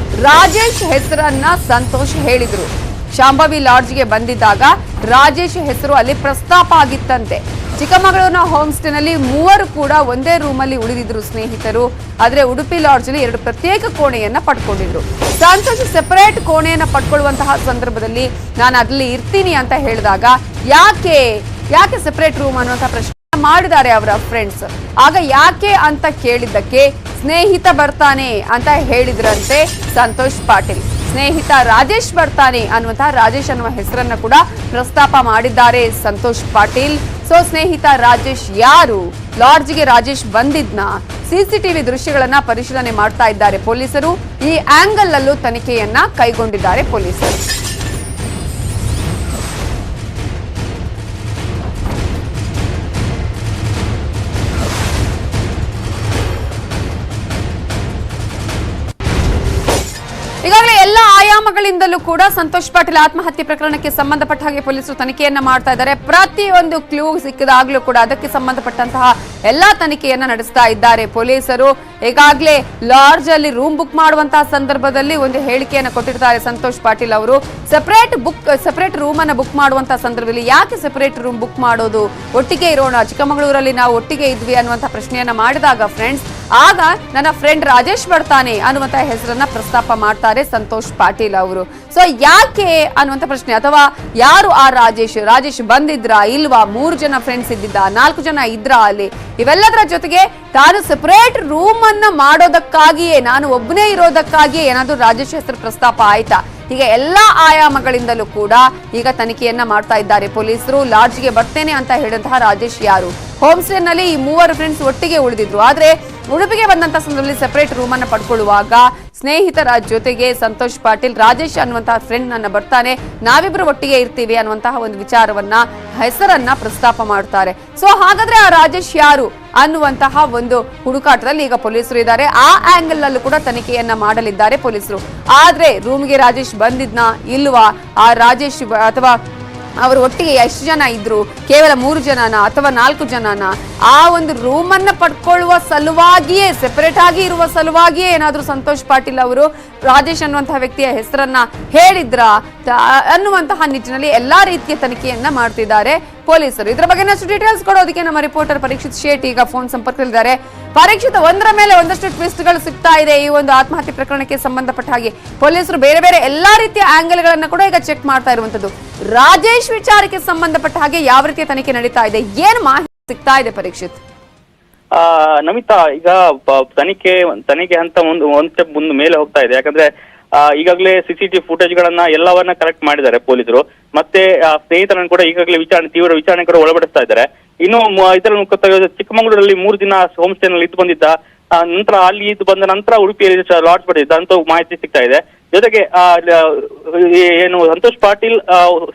ರಾಜೇಶ್ ಹೆಸರನ್ನ ಸಂತೋಷ್ ಹೇಳಿದ್ರು. ಶಾಂಭವಿ ಲಾಡ್ಜ್ಗೆ ಬಂದಿದ್ದಾಗ ರಾಜೇಶ್ ಹೆಸರು ಅಲ್ಲಿ ಪ್ರಸ್ತಾಪ ಆಗಿತ್ತಂತೆ. ಚಿಕ್ಕಮಗಳೂರಿನ ಹೋಮ್ ಸ್ಟೇನಲ್ಲಿ 3 ಕೂಡ ಒಂದೇ ರೂಮಲ್ಲಿ ಉಳಿದಿದ್ರು ಸ್ನೇಹಿತರು. ಆದ್ರೆ ಉಡುಪಿ ಲಾಡ್ಜಲ್ಲಿ 2 ಪ್ರತ್ಯೇಕ ಕೋಣೆಯನ್ನ ಪಡ್ಕೊಂಡಿದ್ರು. ಸಂತೋಷ್ ಸೆಪರೇಟ್ ಕೋಣೆಯನ್ನ ಪಡ್ಕೊಳ್ಳುವಂತಹ ಸಂದರ್ಭದಲ್ಲಿ ನಾನು ಅಲ್ಲಿ ಇರ್ತೀನಿ ಅಂತ ಹೇಳಿದಾಗ ಯಾಕೆ ಸೆಪರೇಟ್ ರೂಮ್ ಅನ್ನುವಂತ ಪ್ರಶ್ನೆ ಮಾಡಿದ್ದಾರೆ ಅವರ ಫ್ರೆಂಡ್ಸ್. ಆಗ ಯಾಕೆ ಅಂತ ಕೇಳಿದ್ದಕ್ಕೆ ಸ್ನೇಹಿತ ಬರ್ತಾನೆ ಅಂತ ಹೇಳಿದ್ರಂತೆ ಸಂತೋಷ್ ಪಾಟೀಲ್. ಸ್ನೇಹಿತ ರಾಜೇಶ್ ಬರ್ತಾನೆ ಅನ್ನುವಂತಹ ರಾಜೇಶ್ ಅನ್ನುವ ಹೆಸರನ್ನ ಕೂಡ ಪ್ರಸ್ತಾಪ ಮಾಡಿದ್ದಾರೆ ಸಂತೋಷ್ ಪಾಟೀಲ್. ಸೊ ಸ್ನೇಹಿತ ರಾಜೇಶ್ ಯಾರು, ಲಾಡ್ಜ್ಗೆ ರಾಜೇಶ್ ಬಂದಿದ್ನ, ಸಿಸಿಟಿವಿ ದೃಶ್ಯಗಳನ್ನ ಪರಿಶೀಲನೆ ಮಾಡ್ತಾ ಇದ್ದಾರೆ ಪೊಲೀಸರು. ಈ ಆಂಗಲ್ ಅಲ್ಲೂ ತನಿಖೆಯನ್ನ ಕೈಗೊಂಡಿದ್ದಾರೆ ಪೊಲೀಸರು. ಈಗಾಗಲೇ ಎಲ್ಲ ಆಯಾಮಗಳಿಂದಲೂ ಕೂಡ ಸಂತೋಷ್ ಪಾಟೀಲ್ ಆತ್ಮಹತ್ಯೆ ಪ್ರಕರಣಕ್ಕೆ ಸಂಬಂಧಪಟ್ಟ ಹಾಗೆ ಪೊಲೀಸರು ತನಿಖೆಯನ್ನ ಮಾಡ್ತಾ ಇದ್ದಾರೆ. ಪ್ರತಿಯೊಂದು ಕ್ಲೂ ಸಿಕ್ಕಿದಾಗ್ಲೂ ಕೂಡ ಅದಕ್ಕೆ ಸಂಬಂಧಪಟ್ಟಂತಹ ಎಲ್ಲಾ ತನಿಖೆಯನ್ನ ನಡೆಸ್ತಾ ಇದ್ದಾರೆ ಪೊಲೀಸರು. ಈಗಾಗಲೇ ಲಾಡ್ಜ್ ಅಲ್ಲಿ ರೂಮ್ ಬುಕ್ ಮಾಡುವಂತಹ ಸಂದರ್ಭದಲ್ಲಿ ಒಂದು ಹೇಳಿಕೆಯನ್ನು ಕೊಟ್ಟಿರ್ತಾರೆ ಸಂತೋಷ್ ಪಾಟೀಲ್ ಅವರು. ಸೆಪರೇಟ್ ರೂಮ್ ಅನ್ನ ಬುಕ್ ಮಾಡುವಂತಹ ಸಂದರ್ಭದಲ್ಲಿ ಯಾಕೆ ಸೆಪರೇಟ್ ರೂಮ್ ಬುಕ್ ಮಾಡೋದು, ಒಟ್ಟಿಗೆ ಇರೋಣ, ಚಿಕ್ಕಮಗಳೂರಲ್ಲಿ ನಾವು ಒಟ್ಟಿಗೆ ಇದ್ವಿ ಅನ್ನುವಂತಹ ಪ್ರಶ್ನೆಯನ್ನ ಮಾಡಿದಾಗ ಫ್ರೆಂಡ್ಸ್, ಆಗ ನನ್ನ ಫ್ರೆಂಡ್ ರಾಜೇಶ್ ಬರ್ತಾನೆ ಅನ್ನುವಂತಹ ಹೆಸರನ್ನ ಪ್ರಸ್ತಾಪ ಮಾಡ್ತಾರೆ ಸಂತೋಷ್ ಪಾಟೀಲ್ ಅವರು. ಸೊ ಯಾಕೆ ಅನ್ನುವಂತ ಪ್ರಶ್ನೆ, ಅಥವಾ ಯಾರು ಆ ರಾಜೇಶ್ ಬಂದಿದ್ರಾ ಇಲ್ವಾ, 3 ಜನ ಫ್ರೆಂಡ್ಸ್ ಇದ್ದಿದ್ದ, 4 ಜನ ಇದ್ರ ಅಲ್ಲಿ, ಇವೆಲ್ಲದರ ಜೊತೆಗೆ ತಾನು ಸೆಪರೇಟ್ ರೂಮ್ ಅನ್ನ ಮಾಡೋದಕ್ಕಾಗಿಯೇ, ನಾನು ಒಬ್ಬನೇ ಇರೋದಕ್ಕಾಗಿಯೇ ಏನಾದ್ರೂ ರಾಜೇಶ್ ಹೆಸರು ಪ್ರಸ್ತಾಪ ಆಯ್ತಾ? ಹೀಗೆ ಎಲ್ಲಾ ಆಯಾಮಗಳಿಂದಲೂ ಕೂಡ ಈಗ ತನಿಖೆಯನ್ನ ಮಾಡ್ತಾ ಇದ್ದಾರೆ ಪೊಲೀಸರು. ಲಾಡ್ಜ್ಗೆ ಬರ್ತೇನೆ ಅಂತ ಹೇಳಿದಂತಹ ರಾಜೇಶ್ ಯಾರು, ಹೋಮ್ ಸ್ಟೇ ನಲ್ಲಿ ಈ 3 ಫ್ರೆಂಡ್ಸ್ ಒಟ್ಟಿಗೆ ಉಳಿದಿದ್ರು. ಆದ್ರೆ ಉಡುಪಿಗೆ ಬಂದಂತ ಸಂದರ್ಭದಲ್ಲಿ ಸೆಪರೇಟ್ ರೂಮ್ ಅನ್ನ ಪಡ್ಕೊಳ್ಳುವಾಗ ಸ್ನೇಹಿತರ ಜೊತೆಗೆ ಸಂತೋಷ್ ಪಾಟೀಲ್ ರಾಜೇಶ್ ಅನ್ನುವಂತಹ ಫ್ರೆಂಡ್ ನನ್ನ ಬರ್ತಾನೆ, ನಾವಿಬ್ರು ಒಟ್ಟಿಗೆ ಇರ್ತೀವಿ ಅನ್ನುವಂತಹ ಒಂದು ವಿಚಾರವನ್ನ, ಹೆಸರನ್ನ ಪ್ರಸ್ತಾಪ ಮಾಡ್ತಾರೆ. ಸೊ ಹಾಗಾದ್ರೆ ಆ ರಾಜೇಶ್ ಯಾರು ಅನ್ನುವಂತಹ ಒಂದು ಹುಡುಕಾಟದಲ್ಲಿ ಈಗ ಪೊಲೀಸರು ಇದ್ದಾರೆ. ಆ ಆಂಗಲ್ ನಲ್ಲೂ ಕೂಡ ತನಿಖೆಯನ್ನ ಮಾಡಲಿದ್ದಾರೆ ಪೊಲೀಸರು. ಆದ್ರೆ ರೂಮ್ಗೆ ರಾಜೇಶ್ ಬಂದಿದ್ನಾ ಇಲ್ವಾ, ಆ ರಾಜೇಶ್ ಅಥವಾ ಅವರು ಒಟ್ಟಿಗೆ ಎಷ್ಟು ಜನ ಇದ್ರು, ಕೇವಲ 3 ಜನನ ಅಥವಾ 4 ಜನನ, ಆ ಒಂದು ರೂಮ್ ಅನ್ನ ಪಡ್ಕೊಳ್ಳುವ ಸಲುವಾಗಿಯೇ, ಸೆಪರೇಟ್ ಆಗಿ ಇರುವ ಸಲುವಾಗಿಯೇ ಏನಾದ್ರೂ ಸಂತೋಷ್ ಪಾಟೀಲ್ ಅವರು ರಾಜೇಶ್ ಅನ್ನುವಂತಹ ವ್ಯಕ್ತಿಯ ಹೆಸರನ್ನ ಹೇಳಿದ್ರ ಅನ್ನುವಂತಹ ನಿಟ್ಟಿನಲ್ಲಿ ಎಲ್ಲಾ ರೀತಿಯ ತನಿಖೆಯನ್ನ ಮಾಡ್ತಿದ್ದಾರೆ ಪೊಲೀಸರು. ಇದರ ಬಗ್ಗೆ ಇನ್ನಷ್ಟು ಡೀಟೇಲ್ಸ್ ಕೊಡೋದಕ್ಕೆ ನಮ್ಮ ರಿಪೋರ್ಟರ್ ಪರೀಕ್ಷಿತ್ ಶೇಟ್ ಈಗ ಫೋನ್ ಸಂಪರ್ಕದಲ್ಲಿದ್ದಾರೆ. ಪರೀಕ್ಷಿತ್, ಒಂದರ ಮೇಲೆ ಒಂದಷ್ಟು ಟ್ವಿಸ್ಟ್ ಗಳು ಸಿಗ್ತಾ ಇದೆ ಈ ಒಂದು ಆತ್ಮಹತ್ಯೆ ಪ್ರಕರಣಕ್ಕೆ ಸಂಬಂಧಪಟ್ಟ ಹಾಗೆ. ಪೊಲೀಸರು ಬೇರೆ ಬೇರೆ ಎಲ್ಲಾ ರೀತಿಯ ಆಂಗಲ್ ಗಳನ್ನ ಕೂಡ ಈಗ ಚೆಕ್ ಮಾಡ್ತಾ ಇರುವಂತದ್ದು. ರಾಜೇಶ್ ವಿಚಾರಕ್ಕೆ ಸಂಬಂಧಪಟ್ಟ ಹಾಗೆ ಯಾವ ರೀತಿಯ ತನಿಖೆ ನಡೀತಾ ಇದೆ, ಏನು ಮಾಹಿತಿ ಸಿಗ್ತಾ ಇದೆ ಪರೀಕ್ಷಿತ್? ನಮಿತಾ, ಈಗ ತನಿಖೆ ಹಂತ ಒಂದ್ ಸ್ಟೆಪ್ ಮುಂದೆ ಮೇಲೆ ಹೋಗ್ತಾ ಇದೆ. ಯಾಕಂದ್ರೆ ಈಗಾಗಲೇ ಸಿಸಿಟಿವಿ ಫುಟೇಜ್ ಗಳನ್ನ ಎಲ್ಲವನ್ನ ಕಲೆಕ್ಟ್ ಮಾಡಿದ್ದಾರೆ ಪೊಲೀಸರು. ಮತ್ತೆ ಸ್ನೇಹಿತರನ್ನು ಕೂಡ ಈಗಾಗಲೇ ತೀವ್ರ ವಿಚಾರಣೆ ಕೂಡ ಒಳಪಡಿಸ್ತಾ ಇದ್ದಾರೆ. ಇನ್ನು ಇದರ ಚಿಕ್ಕಮಗಳೂರಲ್ಲಿ 3 ದಿನ ಹೋಮ್ ಸ್ಟೇ ನಲ್ಲಿ ಇದ್ದು ಬಂದಿದ್ದ, ನಂತರ ಅಲ್ಲಿ ಇದ್ದು ಬಂದ ನಂತರ ಉಡುಪಿಯಲ್ಲಿ ಲಾಡ್ಜ್ ಪಡೆದಿದ್ದ ಅಂತ ಮಾಹಿತಿ ಸಿಗ್ತಾ ಇದೆ. ಜೊತೆಗೆ ಏನು ಸಂತೋಷ್ ಪಾಟೀಲ್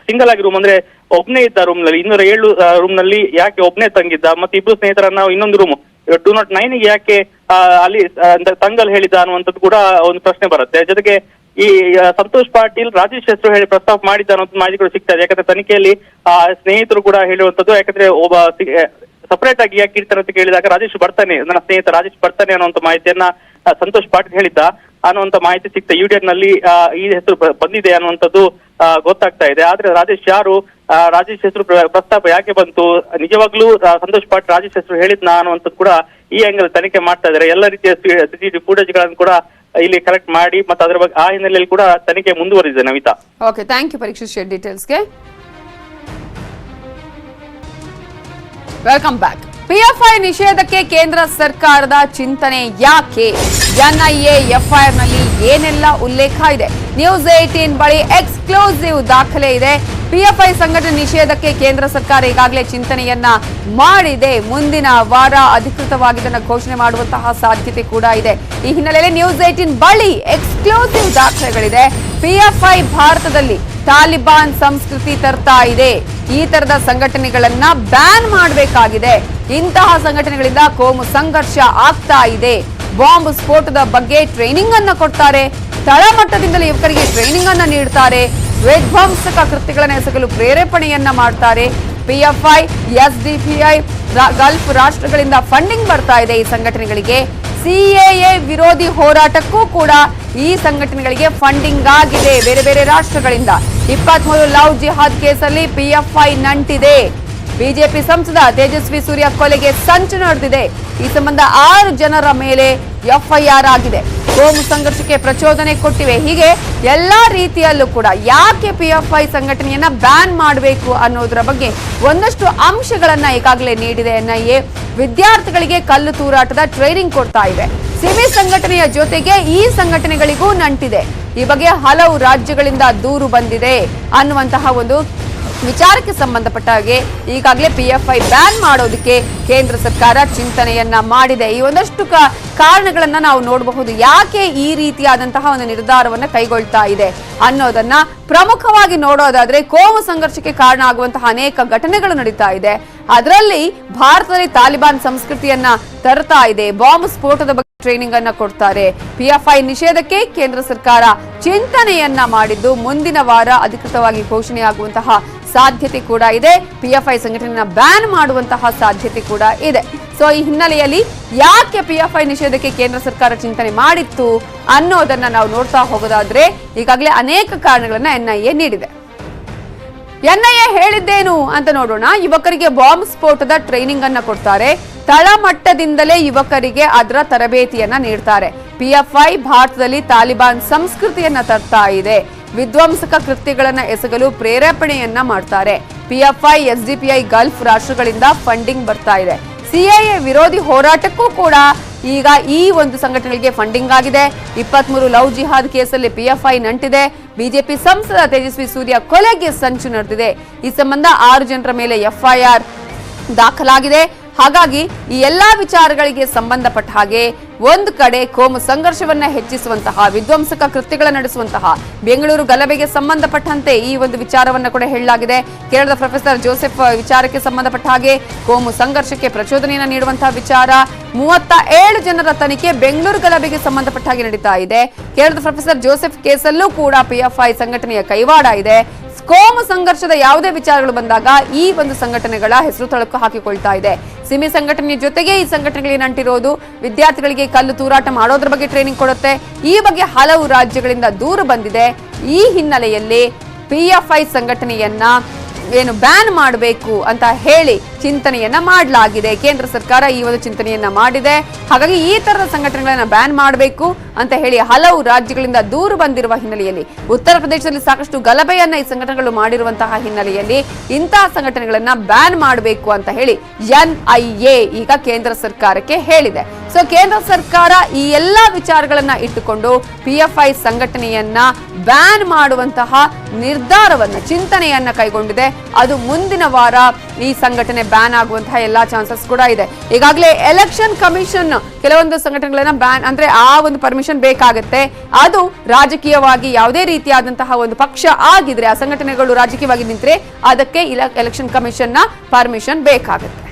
ಸಿಂಗಲ್ ಆಗಿ ರೂಮ್, ಅಂದ್ರೆ ಒಬ್ನೇ ಇದ್ದ ರೂಮ್ ನಲ್ಲಿ, 207 ರೂಮ್ ನಲ್ಲಿ ಯಾಕೆ ಒಬ್ನೇ ತಂಗಿದ್ದ, ಮತ್ತೆ 2 ಸ್ನೇಹಿತರನ್ನ ಇನ್ನೊಂದು ರೂಮ್ 209 ಗೆ ಯಾಕೆ ಅಲ್ಲಿ ತಂಗಲ್ ಹೇಳಿದ ಅನ್ನುವಂಥದ್ದು ಕೂಡ ಒಂದು ಪ್ರಶ್ನೆ ಬರುತ್ತೆ. ಜೊತೆಗೆ ಈ ಸಂತೋಷ್ ಪಾಟೀಲ್ ರಾಜೇಶ್ ಹೆಸರು ಹೇಳಿ ಪ್ರಸ್ತಾಪ ಮಾಡಿದ್ದ ಅನ್ನೋ ಮಾಹಿತಿಗಳು ಸಿಗ್ತಾ ಇದೆ. ಯಾಕಂದ್ರೆ ತನಿಖೆಯಲ್ಲಿ ಸ್ನೇಹಿತರು ಕೂಡ ಹೇಳಿರುವಂತದ್ದು. ಯಾಕಂದ್ರೆ ಒಬ್ಬ ಸಪರೇಟ್ ಆಗಿ ಯಾಕೆ ಇರ್ತಾರೆ ಅಂತ ಕೇಳಿದಾಗ ರಾಜೇಶ್ ಬರ್ತಾನೆ, ನನ್ನ ಸ್ನೇಹಿತ ರಾಜೇಶ್ ಬರ್ತಾನೆ ಅನ್ನುವಂತ ಮಾಹಿತಿಯನ್ನ ಸಂತೋಷ್ ಪಾಟೀಲ್ ಹೇಳಿದ್ದ ಅನ್ನುವಂತ ಮಾಹಿತಿ ಸಿಗ್ತಾ ಯುಡಿಎನ್ ನಲ್ಲಿ ಈ ಹೆಸರು ಬಂದಿದೆ ಅನ್ನುವಂಥದ್ದು ಗೊತ್ತಾಗ್ತಾ ಇದೆ. ಆದ್ರೆ ರಾಜೇಶ್ ಯಾರು, ರಾಜೇಶ್ ಹೆಸರು ಪ್ರಸ್ತಾಪ ಯಾಕೆ ಬಂತು, ನಿಜವಾಗ್ಲೂ ಸಂತೋಷ್ ಪಾಟೀಲ್ ರಾಜೇಶ್ ಹೆಸರು ಹೇಳಿದ್ನಾ ಅನ್ನುವಂಥದ್ದು ಕೂಡ ಈ ಆಂಗಲ್ ತನಿಖೆ ಮಾಡ್ತಾ ಇದ್ದಾರೆ. ಎಲ್ಲ ರೀತಿಯ ಸಿಸಿಟಿವಿ ಫುಟೇಜ್ ಗಳನ್ನು ಕೂಡ ಇಲ್ಲಿ ಕಲೆಕ್ಟ್ ಮಾಡಿ ಮತ್ತೆ ಅದರ ಬಗ್ಗೆ ಆ ಹಿನ್ನೆಲೆಯಲ್ಲಿ ಕೂಡ ತನಿಖೆ ಮುಂದುವರಿದಿದೆ. Namita, okay, thank you Parikshit Shet ಡೀಟೇಲ್ಸ್ಗೆ. Welcome back. ಪಿಎಫ್ಐ ನಿಷೇಧಕ್ಕೆ ಕೇಂದ್ರ ಸರ್ಕಾರದ ಚಿಂತನೆ ಯಾಕೆ? ಎನ್ಐಎ ಎಫ್ಐಆರ್ ನಲ್ಲಿ ಏನೆಲ್ಲ ಉಲ್ಲೇಖ ಇದೆ? ನ್ಯೂಸ್ 18 ಬಳಿ ಎಕ್ಸ್ಕ್ಲೂಸಿವ್ ದಾಖಲೆ ಇದೆ. ಪಿಎಫ್ಐ ಸಂಘಟನೆ ನಿಷೇಧಕ್ಕೆ ಕೇಂದ್ರ ಸರ್ಕಾರ ಈಗಾಗಲೇ ಚಿಂತನೆಯನ್ನ ಮಾಡಿದೆ. ಮುಂದಿನ ವಾರ ಅಧಿಕೃತವಾಗಿ ಇದನ್ನು ಘೋಷಣೆ ಮಾಡುವಂತಹ ಸಾಧ್ಯತೆ ಕೂಡ ಇದೆ. ಈ ಹಿನ್ನೆಲೆಯಲ್ಲಿ ನ್ಯೂಸ್ 18 ಬಳಿ ಎಕ್ಸ್ಕ್ಲೂಸಿವ್ ದಾಖಲೆಗಳಿದೆ. ಪಿಎಫ್ಐ ಭಾರತದಲ್ಲಿ ತಾಲಿಬಾನ್ ಸಂಸ್ಕೃತಿ ತರ್ತಾ ಇದೆ. ಈ ತರದ ಸಂಘಟನೆಗಳನ್ನ ಬ್ಯಾನ್ ಮಾಡಬೇಕಾಗಿದೆ. ಇಂತಹ ಸಂಘಟನೆಗಳಿಂದ ಕೋಮು ಸಂಘರ್ಷ ಆಗ್ತಾ ಇದೆ. ಬಾಂಬ್ ಸ್ಫೋಟದ ಬಗ್ಗೆ ಟ್ರೈನಿಂಗ್ ಅನ್ನ ಕೊಡ್ತಾರೆ. ತಳಮಟ್ಟದಿಂದಲೇ ಯುವಕರಿಗೆ ಟ್ರೈನಿಂಗ್ ಅನ್ನ ನೀಡ್ತಾರೆ. ವಿಧ್ವಂಸಕ ಕೃತ್ಯಗಳನ್ನು ಎಸಗಲು ಪ್ರೇರೇಪಣೆಯನ್ನ ಮಾಡ್ತಾರೆ. ಪಿಎಫ್ಐ, ಎಸ್ಡಿಪಿಐ ಗಲ್ಫ್ ರಾಷ್ಟ್ರಗಳಿಂದ ಫಂಡಿಂಗ್ ಬರ್ತಾ ಇದೆ ಈ ಸಂಘಟನೆಗಳಿಗೆ. ಸಿಎಎ ವಿರೋಧಿ ಹೋರಾಟಕ್ಕೂ ಕೂಡ ಈ ಸಂಘಟನೆಗಳಿಗೆ ಫಂಡಿಂಗ್ ಆಗಿದೆ ಬೇರೆ ಬೇರೆ ರಾಷ್ಟ್ರಗಳಿಂದ. 23 ಲವ್ ಜಿಹಾದ್ ಕೇಸಲ್ಲಿ ಪಿಎಫ್ಐ ನಂಟಿದೆ. ಬಿಜೆಪಿ ಸಂಸದ ತೇಜಸ್ವಿ ಸೂರ್ಯ ಕೊಲೆಗೆ ಸಂಚು ನಡೆದಿದೆ. ಈ ಸಂಬಂಧ 6 ಜನರ ಮೇಲೆ ಎಫ್ಐಆರ್ ಆಗಿದೆ. ಕೋಮು ಸಂಘರ್ಷಕ್ಕೆ ಪ್ರಚೋದನೆ ಕೊಟ್ಟಿವೆ. ಹೀಗೆ ಎಲ್ಲಾ ರೀತಿಯಲ್ಲೂ ಕೂಡ ಯಾಕೆ ಪಿಎಫ್ಐ ಸಂಘಟನೆಯನ್ನ ಬ್ಯಾನ್ ಮಾಡಬೇಕು ಅನ್ನೋದರ ಬಗ್ಗೆ ಒಂದಷ್ಟು ಅಂಶಗಳನ್ನ ಈಗಾಗಲೇ ನೀಡಿದೆ ಎನ್ಐಎ. ವಿದ್ಯಾರ್ಥಿಗಳಿಗೆ ಕಲ್ಲು ತೂರಾಟದ ಟ್ರೈನಿಂಗ್ ಕೊಡ್ತಾ ಇದೆ. ಸಿಮಿ ಸಂಘಟನೆಯ ಜೊತೆಗೆ ಈ ಸಂಘಟನೆಗಳಿಗೂ ನಂಟಿದೆ. ಈ ಬಗ್ಗೆ ಹಲವು ರಾಜ್ಯಗಳಿಂದ ದೂರು ಬಂದಿದೆ ಅನ್ನುವಂತಹ ಒಂದು ವಿಚಾರಕ್ಕೆ ಸಂಬಂಧಪಟ್ಟ ಹಾಗೆ ಈಗಾಗಲೇ ಪಿಎಫ್ಐ ಬ್ಯಾನ್ ಮಾಡೋದಕ್ಕೆ ಕೇಂದ್ರ ಸರ್ಕಾರ ಚಿಂತನೆಯನ್ನ ಮಾಡಿದೆ. ಈ ಒಂದಷ್ಟು ಕಾರಣಗಳನ್ನ ನಾವು ನೋಡಬಹುದು. ಯಾಕೆ ಈ ರೀತಿಯಾದಂತಹ ಒಂದು ನಿರ್ಧಾರವನ್ನ ಕೈಗೊಳ್ತಾ ಇದೆ ಅನ್ನೋದನ್ನ ಪ್ರಮುಖವಾಗಿ ನೋಡೋದಾದ್ರೆ, ಕೋಮು ಸಂಘರ್ಷಕ್ಕೆ ಕಾರಣ ಆಗುವಂತಹ ಅನೇಕ ಘಟನೆಗಳು ನಡೀತಾ ಇದೆ. ಅದರಲ್ಲಿ ಭಾರತದಲ್ಲಿ ತಾಲಿಬಾನ್ ಸಂಸ್ಕೃತಿಯನ್ನ ತರ್ತಾ ಇದೆ. ಬಾಂಬ್ ಸ್ಫೋಟದ ಬಗ್ಗೆ ಟ್ರೈನಿಂಗ್ ಅನ್ನ ಕೊಡ್ತಾರೆ. ಪಿಎಫ್ಐ ನಿಷೇಧಕ್ಕೆ ಕೇಂದ್ರ ಸರ್ಕಾರ ಚಿಂತನೆಯನ್ನ ಮಾಡಿದ್ದು ಮುಂದಿನ ವಾರ ಅಧಿಕೃತವಾಗಿ ಘೋಷಣೆಯಾಗುವಂತಹ ಸಾಧ್ಯತೆ ಕೂಡ ಇದೆ. ಪಿಎಫ್ಐ ಸಂಘಟನೆಯನ್ನ ಬ್ಯಾನ್ ಮಾಡುವಂತಹ ಸಾಧ್ಯತೆ ಕೂಡ ಇದೆ. ಸೊ ಈ ಹಿನ್ನೆಲೆಯಲ್ಲಿ ಯಾಕೆ ಪಿಎಫ್ಐ ನಿಷೇಧಕ್ಕೆ ಕೇಂದ್ರ ಸರ್ಕಾರ ಚಿಂತನೆ ಮಾಡಿತ್ತು ಅನ್ನೋದನ್ನ ನಾವು ನೋಡ್ತಾ ಹೋಗೋದಾದ್ರೆ, ಈಗಾಗಲೇ ಅನೇಕ ಕಾರಣಗಳನ್ನ ಎನ್ಐಎ ನೀಡಿದೆ. ಎನ್ಐಎ ಹೇಳಿದ್ದೇನು ಅಂತ ನೋಡೋಣ. ಯುವಕರಿಗೆ ಬಾಂಬ್ ಸ್ಫೋಟದ ಟ್ರೈನಿಂಗ್ ಅನ್ನ ಕೊಡ್ತಾರೆ. ತಳಮಟ್ಟದಿಂದಲೇ ಯುವಕರಿಗೆ ಅದರ ತರಬೇತಿಯನ್ನ ನೀಡ್ತಾರೆ. ಪಿಎಫ್ಐ ಭಾರತದಲ್ಲಿ ತಾಲಿಬಾನ್ ಸಂಸ್ಕೃತಿಯನ್ನ ತರ್ತಾ ಇದೆ. ವಿಧ್ವಂಸಕ ಕೃತ್ಯಗಳನ್ನ ಎಸಗಲು ಪ್ರೇರೇಪಣೆಯನ್ನ ಮಾಡ್ತಾರೆ. ಪಿಎಫ್ಐ, ಎಸ್ಡಿಪಿಐ ಗಲ್ಫ್ ರಾಷ್ಟ್ರಗಳಿಂದ ಫಂಡಿಂಗ್ ಬರ್ತಾ ಇದೆ. ಸಿಎಎ ವಿರೋಧಿ ಹೋರಾಟಕ್ಕೂ ಕೂಡ ಈಗ ಈ ಒಂದು ಸಂಘಟನೆಗಳಿಗೆ ಫಂಡಿಂಗ್ ಆಗಿದೆ. 23 ಲವ್ ಜಿಹಾದ್ ಕೇಸಲ್ಲಿ ಪಿಎಫ್ಐ ನಂಟಿದೆ. ಬಿಜೆಪಿ ಸಂಸದ ತೇಜಸ್ವಿ ಸೂರ್ಯ ಕೊಲೆಗೆ ಸಂಚು ನಡೆದಿದೆ. ಈ ಸಂಬಂಧ 6 ಜನರ ಮೇಲೆ ಎಫ್ಐಆರ್ ದಾಖಲಾಗಿದೆ. ಹಾಗಾಗಿ ಈ ಎಲ್ಲಾ ವಿಚಾರಗಳಿಗೆ ಸಂಬಂಧಪಟ್ಟ ಹಾಗೆ ಒಂದು ಕಡೆ ಕೋಮು ಸಂಘರ್ಷವನ್ನ ಹೆಚ್ಚಿಸುವಂತಹ, ವಿಧ್ವಂಸಕ ಕೃತ್ಯಗಳ ನಡೆಸುವಂತಹ, ಬೆಂಗಳೂರು ಗಲಭೆಗೆ ಸಂಬಂಧಪಟ್ಟಂತೆ ಈ ಒಂದು ವಿಚಾರವನ್ನ ಕೂಡ ಹೇಳಲಾಗಿದೆ. ಕೇರಳದ ಪ್ರೊಫೆಸರ್ ಜೋಸೆಫ್ ವಿಚಾರಕ್ಕೆ ಸಂಬಂಧಪಟ್ಟ ಹಾಗೆ ಕೋಮು ಸಂಘರ್ಷಕ್ಕೆ ಪ್ರಚೋದನೆಯನ್ನ ನೀಡುವಂತಹ ವಿಚಾರ. 37 ಜನರ ತನಿಖೆ ಬೆಂಗಳೂರು ಗಲಭೆಗೆ ಸಂಬಂಧಪಟ್ಟ ಹಾಗೆ ನಡೀತಾ ಇದೆ. ಕೇರಳದ ಪ್ರೊಫೆಸರ್ ಜೋಸೆಫ್ ಕೇಸಲ್ಲೂ ಕೂಡ ಪಿಎಫ್ಐ ಸಂಘಟನೆಯ ಕೈವಾಡ ಇದೆ. ಕೋಮು ಸಂಘರ್ಷದ ಯಾವುದೇ ವಿಚಾರಗಳು ಬಂದಾಗ ಈ ಒಂದು ಸಂಘಟನೆಗಳ ಹೆಸರು ತಳಕು ಹಾಕಿಕೊಳ್ತಾ ಇದೆ. ಸಿಮಿ ಸಂಘಟನೆಯ ಜೊತೆಗೆ ಈ ಸಂಘಟನೆಗಳಿಗೆ ನಂಟಿರೋದು. ವಿದ್ಯಾರ್ಥಿಗಳಿಗೆ ಕಲ್ಲು ತೂರಾಟ ಮಾಡೋದ್ರ ಬಗ್ಗೆ ಟ್ರೈನಿಂಗ್ ಕೊಡುತ್ತೆ. ಈ ಬಗ್ಗೆ ಹಲವು ರಾಜ್ಯಗಳಿಂದ ದೂರು ಬಂದಿದೆ. ಈ ಹಿನ್ನೆಲೆಯಲ್ಲಿ ಪಿಎಫ್ಐ ಸಂಘಟನೆಯನ್ನ ಬ್ಯಾನ್ ಮಾಡಬೇಕು ಅಂತ ಹೇಳಿ ಚಿಂತನೆಯನ್ನ ಮಾಡಲಾಗಿದೆ. ಕೇಂದ್ರ ಸರ್ಕಾರ ಈ ಒಂದು ಚಿಂತನೆಯನ್ನ ಮಾಡಿದೆ. ಹಾಗಾಗಿ ಈ ತರದ ಸಂಘಟನೆಗಳನ್ನ ಬ್ಯಾನ್ ಮಾಡಬೇಕು ಅಂತ ಹೇಳಿ ಹಲವು ರಾಜ್ಯಗಳಿಂದ ದೂರು ಬಂದಿರುವ ಹಿನ್ನೆಲೆಯಲ್ಲಿ, ಉತ್ತರ ಪ್ರದೇಶದಲ್ಲಿ ಸಾಕಷ್ಟು ಗಲಭೆಯನ್ನ ಈ ಸಂಘಟನೆಗಳು ಮಾಡಿರುವಂತಹ ಹಿನ್ನೆಲೆಯಲ್ಲಿ ಇಂತಹ ಸಂಘಟನೆಗಳನ್ನ ಬ್ಯಾನ್ ಮಾಡಬೇಕು ಅಂತ ಹೇಳಿ ಎನ್ಐಎ ಈಗ ಕೇಂದ್ರ ಸರ್ಕಾರಕ್ಕೆ ಹೇಳಿದೆ. ಸೊ ಕೇಂದ್ರ ಸರ್ಕಾರ ಈ ಎಲ್ಲಾ ವಿಚಾರಗಳನ್ನ ಇಟ್ಟುಕೊಂಡು ಪಿಎಫ್ಐ ಸಂಘಟನೆಯನ್ನ ಬ್ಯಾನ್ ಮಾಡುವಂತಹ ನಿರ್ಧಾರವನ್ನ, ಚಿಂತನೆಯನ್ನ ಕೈಗೊಂಡಿದೆ. ಅದು ಮುಂದಿನ ವಾರ ಈ ಸಂಘಟನೆ ಬ್ಯಾನ್ ಆಗುವಂತಹ ಎಲ್ಲಾ ಚಾನ್ಸಸ್ ಕೂಡ ಇದೆ. ಈಗಾಗಲೇ ಎಲೆಕ್ಷನ್ ಕಮಿಷನ್ ಕೆಲವೊಂದು ಸಂಘಟನೆಗಳನ್ನ ಬ್ಯಾನ್ ಅಂದ್ರೆ ಆ ಒಂದು ಪರ್ಮಿಷನ್ ಬೇಕಾಗುತ್ತೆ. ಅದು ರಾಜಕೀಯವಾಗಿ ಯಾವುದೇ ರೀತಿಯಾದಂತಹ ಒಂದು ಪಕ್ಷ ಆಗಿದ್ರೆ, ಆ ಸಂಘಟನೆಗಳು ರಾಜಕೀಯವಾಗಿ ನಿಂತರೆ ಅದಕ್ಕೆ ಎಲೆಕ್ಷನ್ ಕಮಿಷನ್ ನ ಪರ್ಮಿಷನ್ ಬೇಕಾಗುತ್ತೆ.